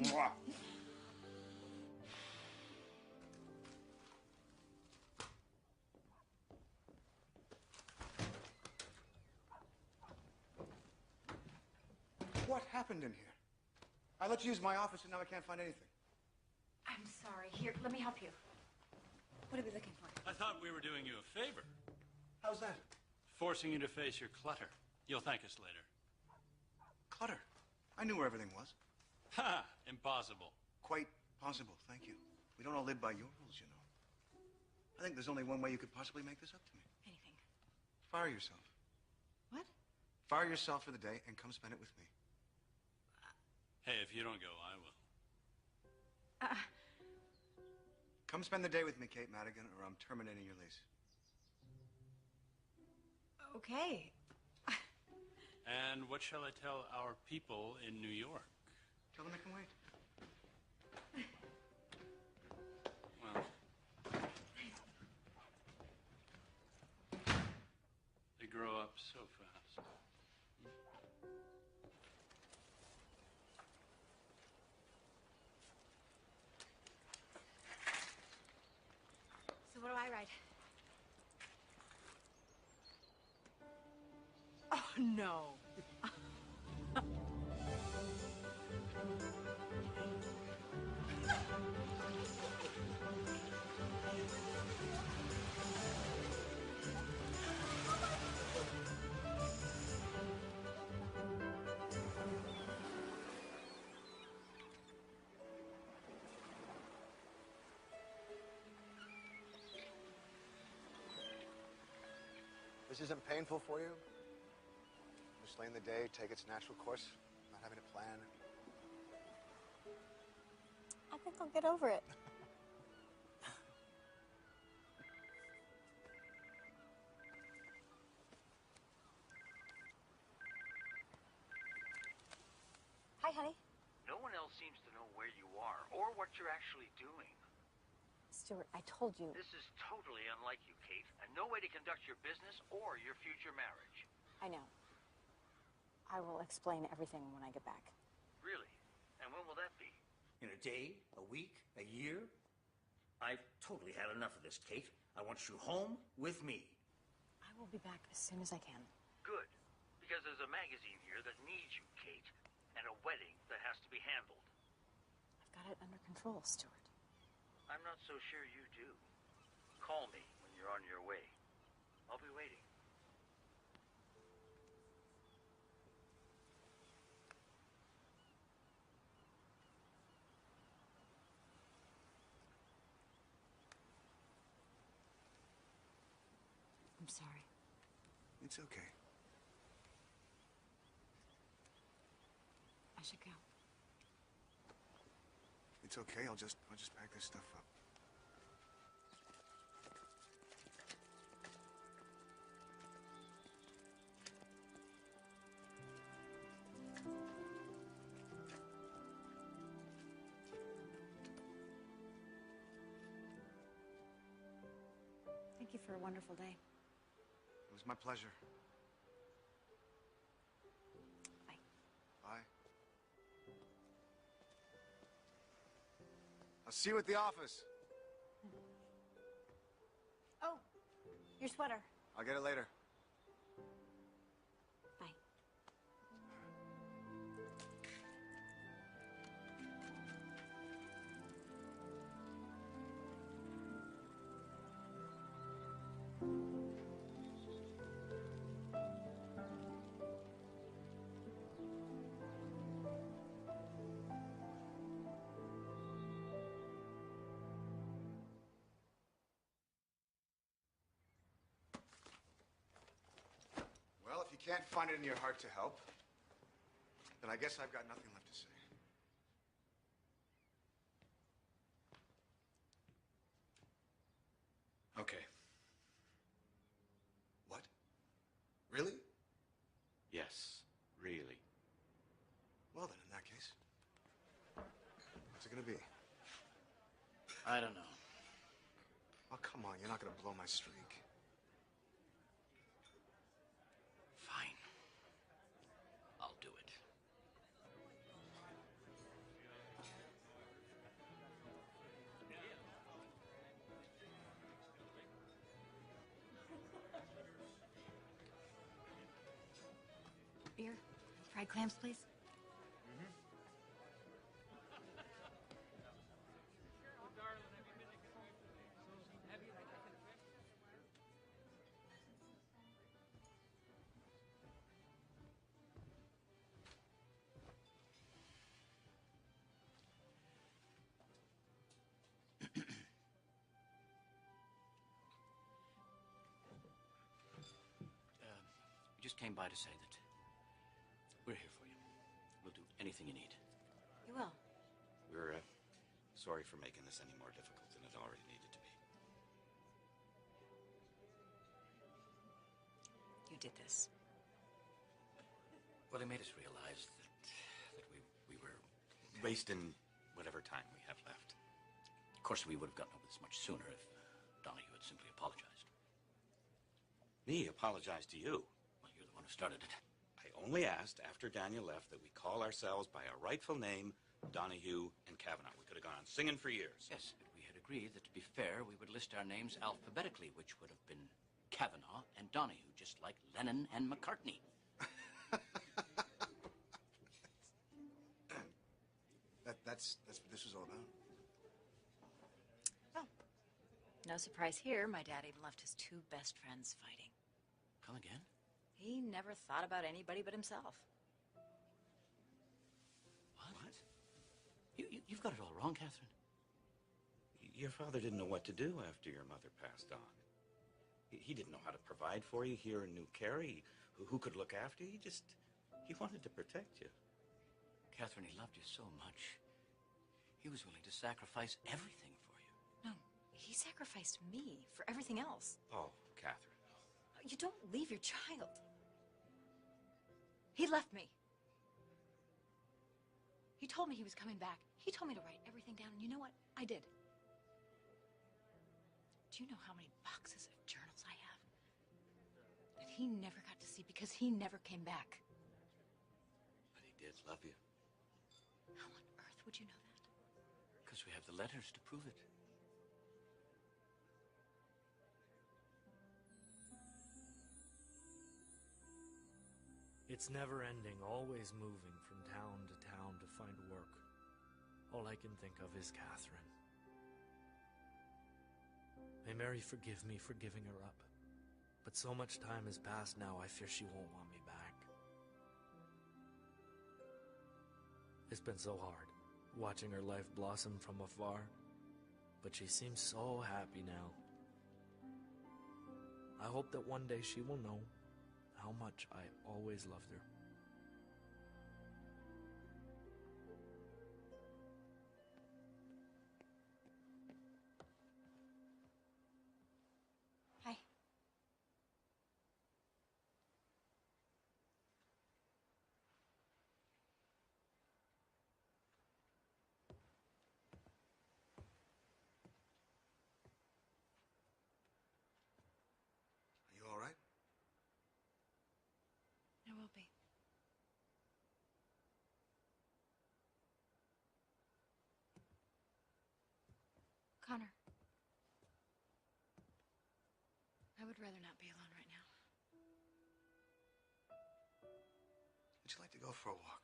Mwah. What happened in here? I let you use my office and now I can't find anything. I'm sorry. Here, let me help you. What are we looking for? I thought we were doing you a favor. How's that? Forcing you to face your clutter. You'll thank us later. Clutter. I knew where everything was. Ha! Impossible. Quite possible, thank you. We don't all live by your rules, you know. I think there's only one way you could possibly make this up to me. Anything. Fire yourself. What? Fire yourself for the day and come spend it with me. Hey, if you don't go, I will. Come spend the day with me, Kate Madigan, or I'm terminating your lease. Okay. And what shall I tell our people in New York? Tell them they can wait. Well, they grow up so fast. So what do I write? Oh, no. This isn't painful for you? Just letting the day take its natural course, not having to plan. I think I'll get over it. Hi, honey. No one else seems to know where you are or what you're actually doing. Stuart, I told you. This is totally unlike you, Kate, and no way to conduct your business or your future marriage. I know. I will explain everything when I get back. Really? And when will that be? In a day, a week, a year? I've totally had enough of this, Kate. I want you home with me. I will be back as soon as I can. Good. Because there's a magazine here that needs you, Kate, and a wedding that has to be handled. I've got it under control, Stuart. I'm not so sure you do. Call me when you're on your way. I'll be waiting. I'm sorry. It's okay. I should go. It's okay. I'll just pack this stuff up. Thank you for a wonderful day. It was my pleasure. Bye. Bye. I'll see you at the office. Oh, your sweater. I'll get it later. Bye. Well, if you can't find it in your heart to help, then I guess I've got nothing left to say. Okay. What? Really? Yes, really. Well then, in that case, what's it gonna be? I don't know. Oh, come on, you're not gonna blow my streak. Fine. I'll do it. Beer? Fried clams, please. We just came by to say that we're here for you. We'll do anything you need. You will. We're sorry for making this any more difficult than it already needed to be. You did this. Well, they made us realize that we were... Wasting whatever time we have left. Of course, we would have gotten over this much sooner if Donahue had simply apologized. Me apologize to you. Well, you're the one who started it. I only asked after Daniel left that we call ourselves by our rightful name, Donahue and Kavanaugh. We could have gone on singing for years. Yes, but we had agreed that to be fair, we would list our names alphabetically, which would have been Kavanaugh and Donahue, just like Lennon and McCartney. That's what this was all about. Oh, no surprise here. My dad even left his two best friends fighting. Come again? He never thought about anybody but himself. What? You've got it all wrong, Catherine. Your father didn't know what to do after your mother passed on. He didn't know how to provide for you here in New Carey. Who could look after you? He wanted to protect you. Catherine, he loved you so much. He was willing to sacrifice everything for you. No, he sacrificed me for everything else. Oh, Catherine. You don't leave your child. He left me. He told me he was coming back. He told me to write everything down, and you know what? I did. Do you know how many boxes of journals I have? That he never got to see because he never came back. But he did love you. How on earth would you know that? Because we have the letters to prove it. It's never ending, always moving from town to town to find work. All I can think of is Catherine. May Mary forgive me for giving her up. But so much time has passed now, I fear she won't want me back. It's been so hard, watching her life blossom from afar. But she seems so happy now. I hope that one day she will know how much I always loved her. Hi. Are you all right? I will be. Connor. I would rather not be alone right now. Would you like to go for a walk?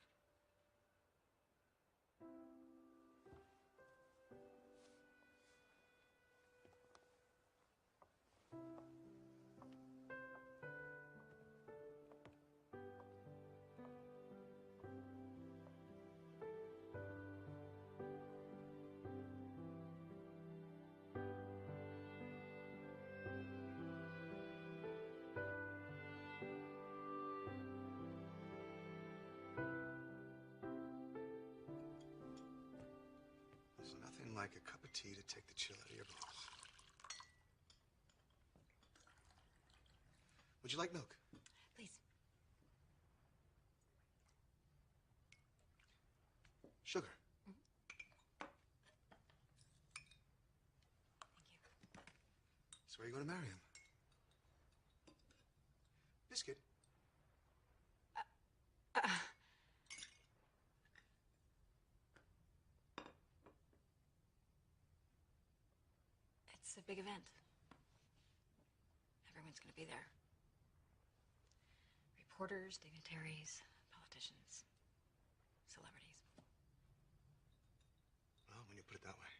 There's nothing like a cup of tea to take the chill out of your bones. Would you like milk? Please. Sugar? So are you going to marry him? Biscuit? It's a big event. Everyone's going to be there. Reporters, dignitaries, politicians, celebrities. Well, when you put it that way.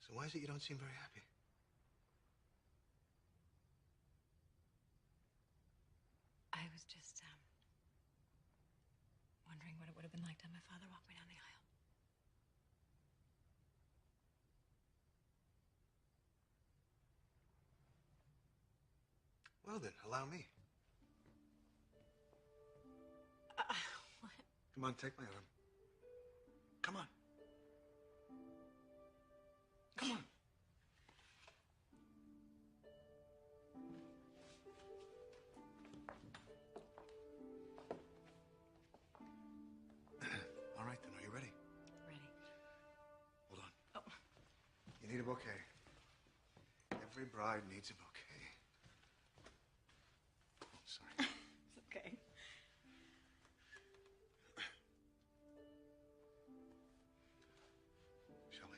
So why is it you don't seem very happy? I was just, wondering what it would have been like to have my father walk me down the aisle. Well then, allow me. What? Come on, take my arm. Come on. Come on. All right then, are you ready? Ready. Hold on. Oh. You need a bouquet. Every bride needs a bouquet. Oh, sorry. It's okay. Shall we?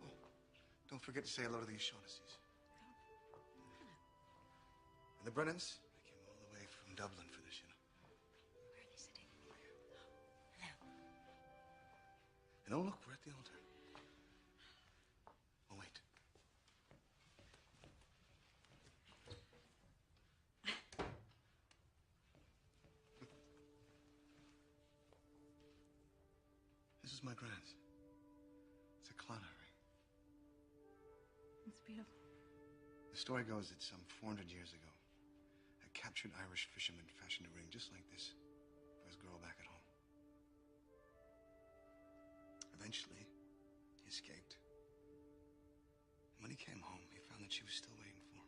Oh, don't forget to say hello to the O'Shaughnessy's. And the Brennans. They came all the way from Dublin for this, you know. Where are they sitting? And oh, look, we're at the altar. Oh, wait. This is my grand's. It's a Clonard ring. It's beautiful. The story goes that some 400 years ago, a captured Irish fisherman fashioned a ring just like this for his girl back at home. Eventually, he escaped. And when he came home, he found that she was still waiting for him.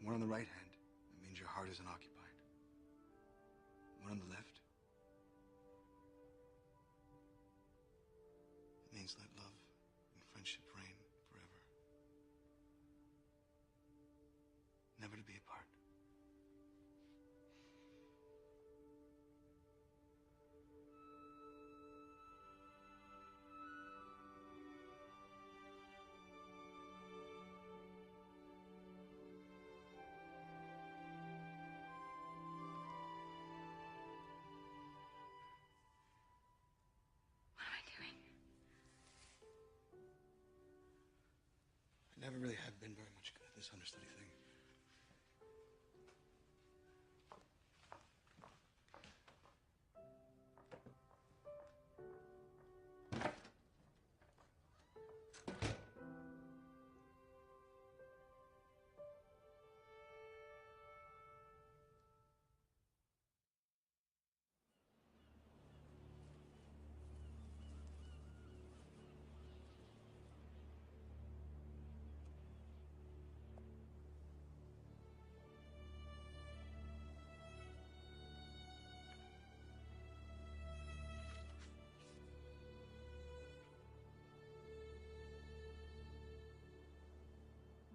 One on the right hand, that means your heart isn't occupied. One on the left, it means let love and friendship reign forever. Never to be apart. I never really have been very much good at this understudy thing.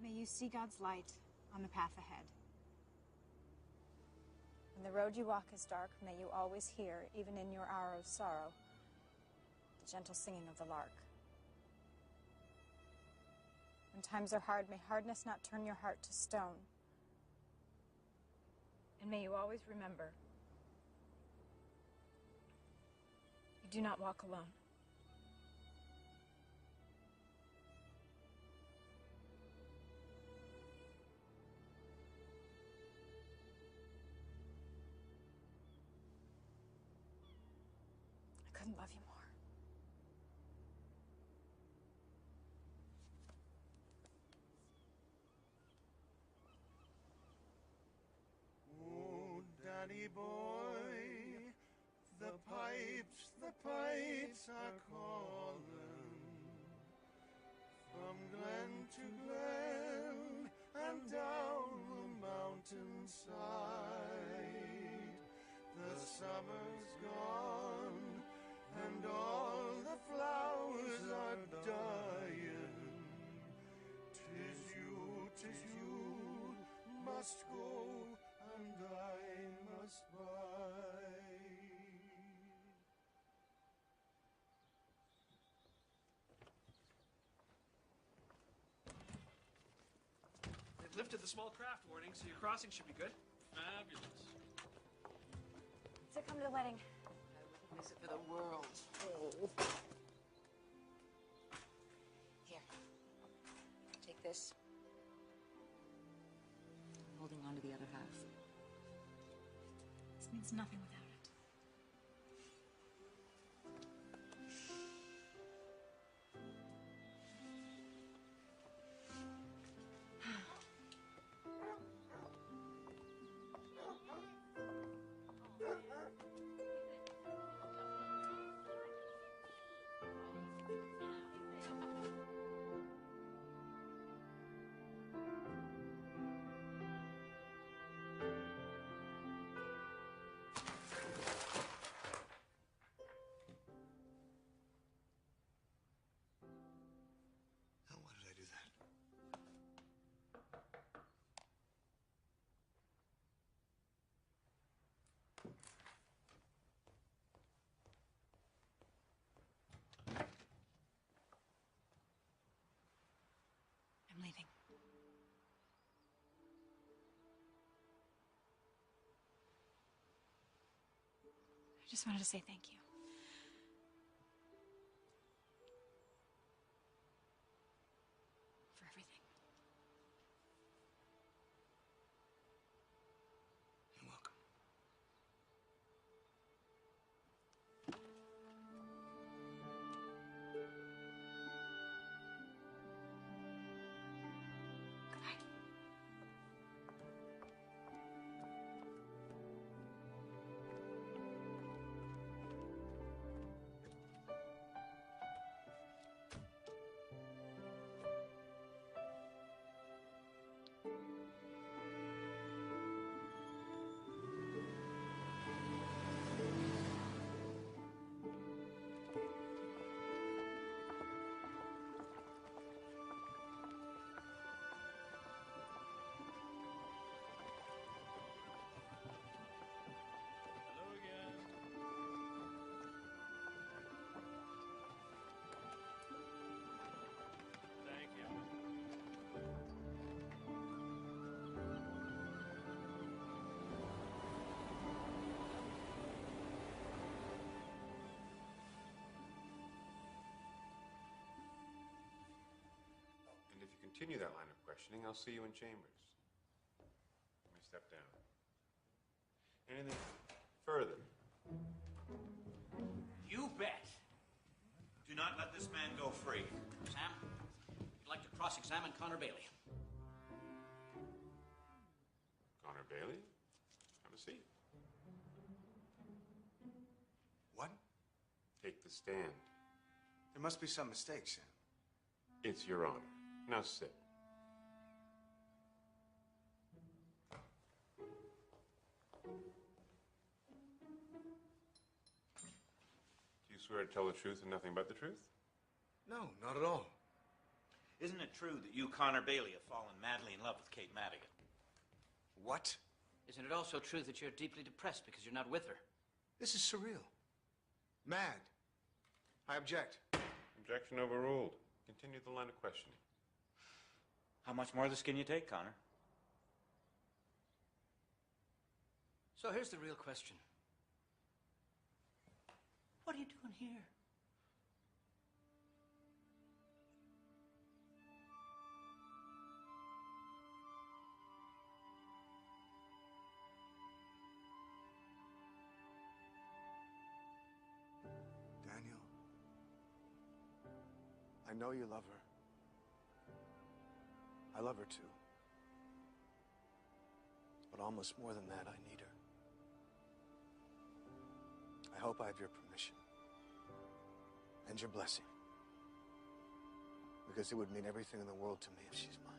May you see God's light on the path ahead. When the road you walk is dark, may you always hear, even in your hour of sorrow, the gentle singing of the lark. When times are hard, may hardness not turn your heart to stone. And may you always remember, you do not walk alone. I couldn't love you more. Oh, Danny boy, the pipes are calling from glen to glen and down the mountainside. The summer's gone and all the flowers are dying. 'Tis you must go and I must bide. They've lifted the small craft warning, so your crossing should be good. Fabulous. So come to the wedding. I wouldn't miss it for the world. Here. Take this. I'm holding on to the other half. This means nothing without it. Now, why did I do that? I'm leaving. I just wanted to say thank you. For everything. You're welcome. continue that line of questioning, I'll see you in chambers. Let me step down. Anything further? You bet. Do not let this man go free. Sam, you'd like to cross-examine Connor Bailey. Connor Bailey? Have a seat. What? Take the stand. There must be some mistake, Sam. It's your honor. Now sit. Do you swear to tell the truth and nothing but the truth? No, not at all. Isn't it true that you, Connor Bailey, have fallen madly in love with Kate Madigan? What? Isn't it also true that you're deeply depressed because you're not with her? This is surreal. Mad. I object. Objection overruled. Continue the line of questioning. How much more of this can you take, Connor? So here's the real question. What are you doing here? Daniel, I know you love her. I love her too. But almost more than that, I need her. I hope I have your permission and your blessing, because it would mean everything in the world to me if she's mine.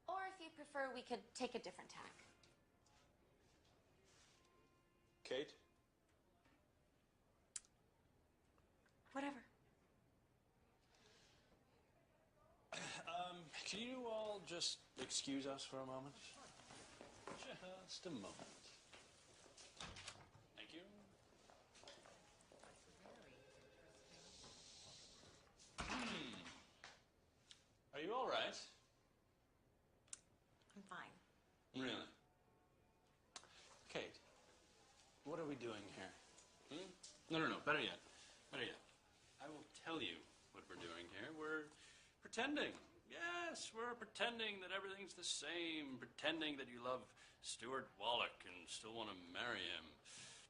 Or if you prefer, we could take a different tack. Kate? Whatever. Can you all just excuse us for a moment? Just a moment. Thank you. Are you all right? I'm fine. Really? Kate, what are we doing here? No, better yet. Better yet. I will tell you what we're doing here. We're pretending. Yes, we're pretending that everything's the same. Pretending that you love Stuart Wallach and still want to marry him.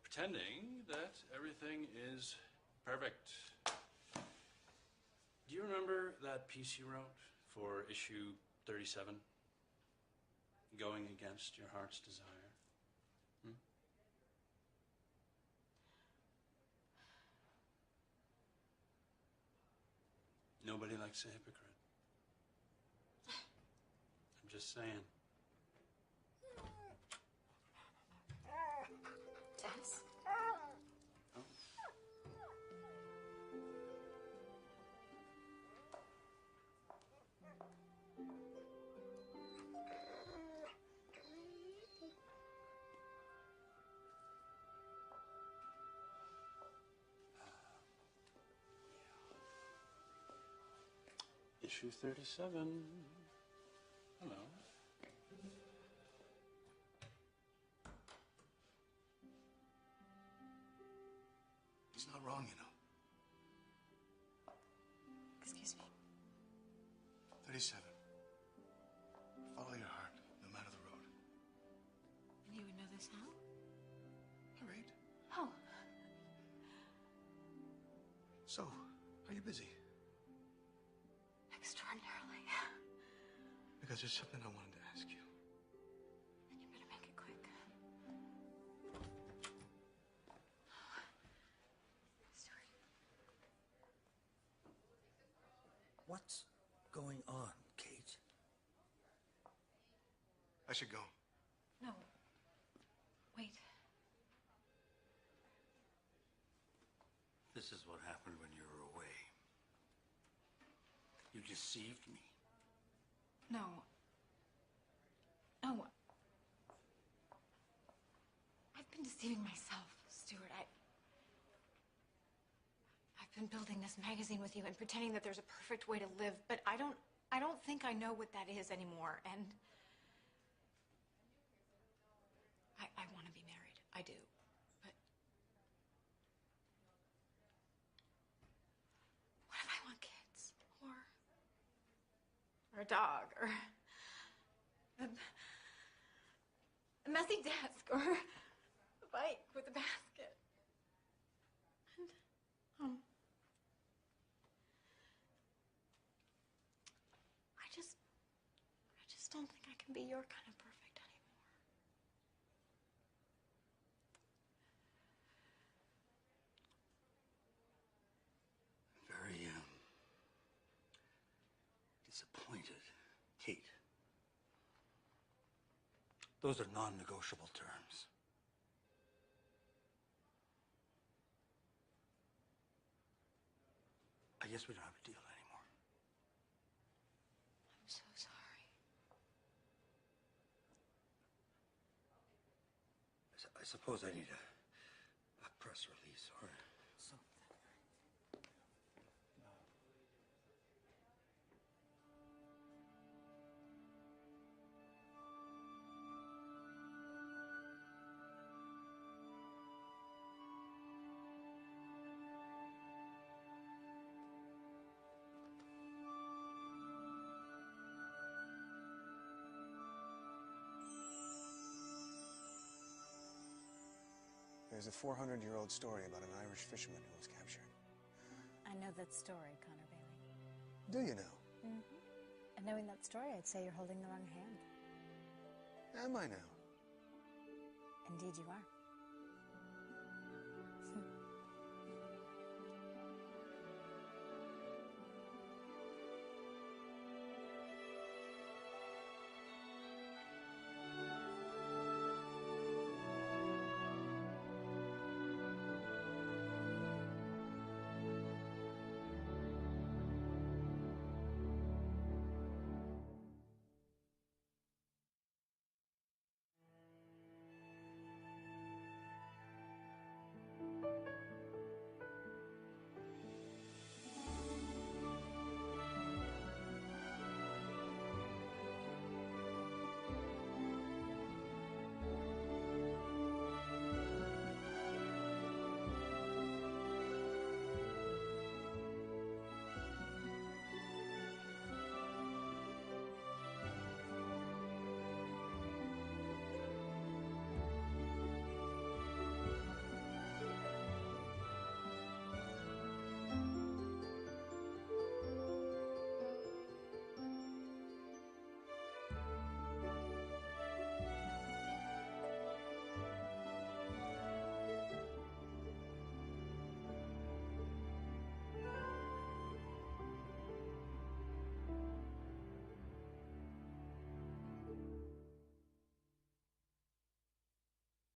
Pretending that everything is perfect. Do you remember that piece you wrote for issue 37? Going against your heart's desire? Nobody likes a hypocrite. I'm just saying. Tess? Oh. Issue 37. Hello. He's not wrong, you know. Excuse me. 37. Follow your heart, no matter the road. And you would know this how? I read. Oh. So, are you busy? Extraordinarily. Because there's something I wanted to ask you. And you better make it quick. Stuart. What's going on, Kate? I should go. No. Wait. This is what happened when you were away. You deceived me. No. been building this magazine with you and pretending that there's a perfect way to live, but I don't think I know what that is anymore, and I want to be married. I do. But what if I want kids? Or a dog, or a messy desk, or a bike with a basket. And, I just don't think I can be your kind of perfect anymore. Very, disappointed, Kate. Those are non-negotiable terms. I guess we don't have a deal anymore. I'm so sorry. I suppose I need a press release or something. There's a 400-year-old story about an Irish fisherman who was captured. I know that story, Connor Bailey. Do you know? Mm-hmm. And knowing that story, I'd say you're holding the wrong hand. Am I now? Indeed you are.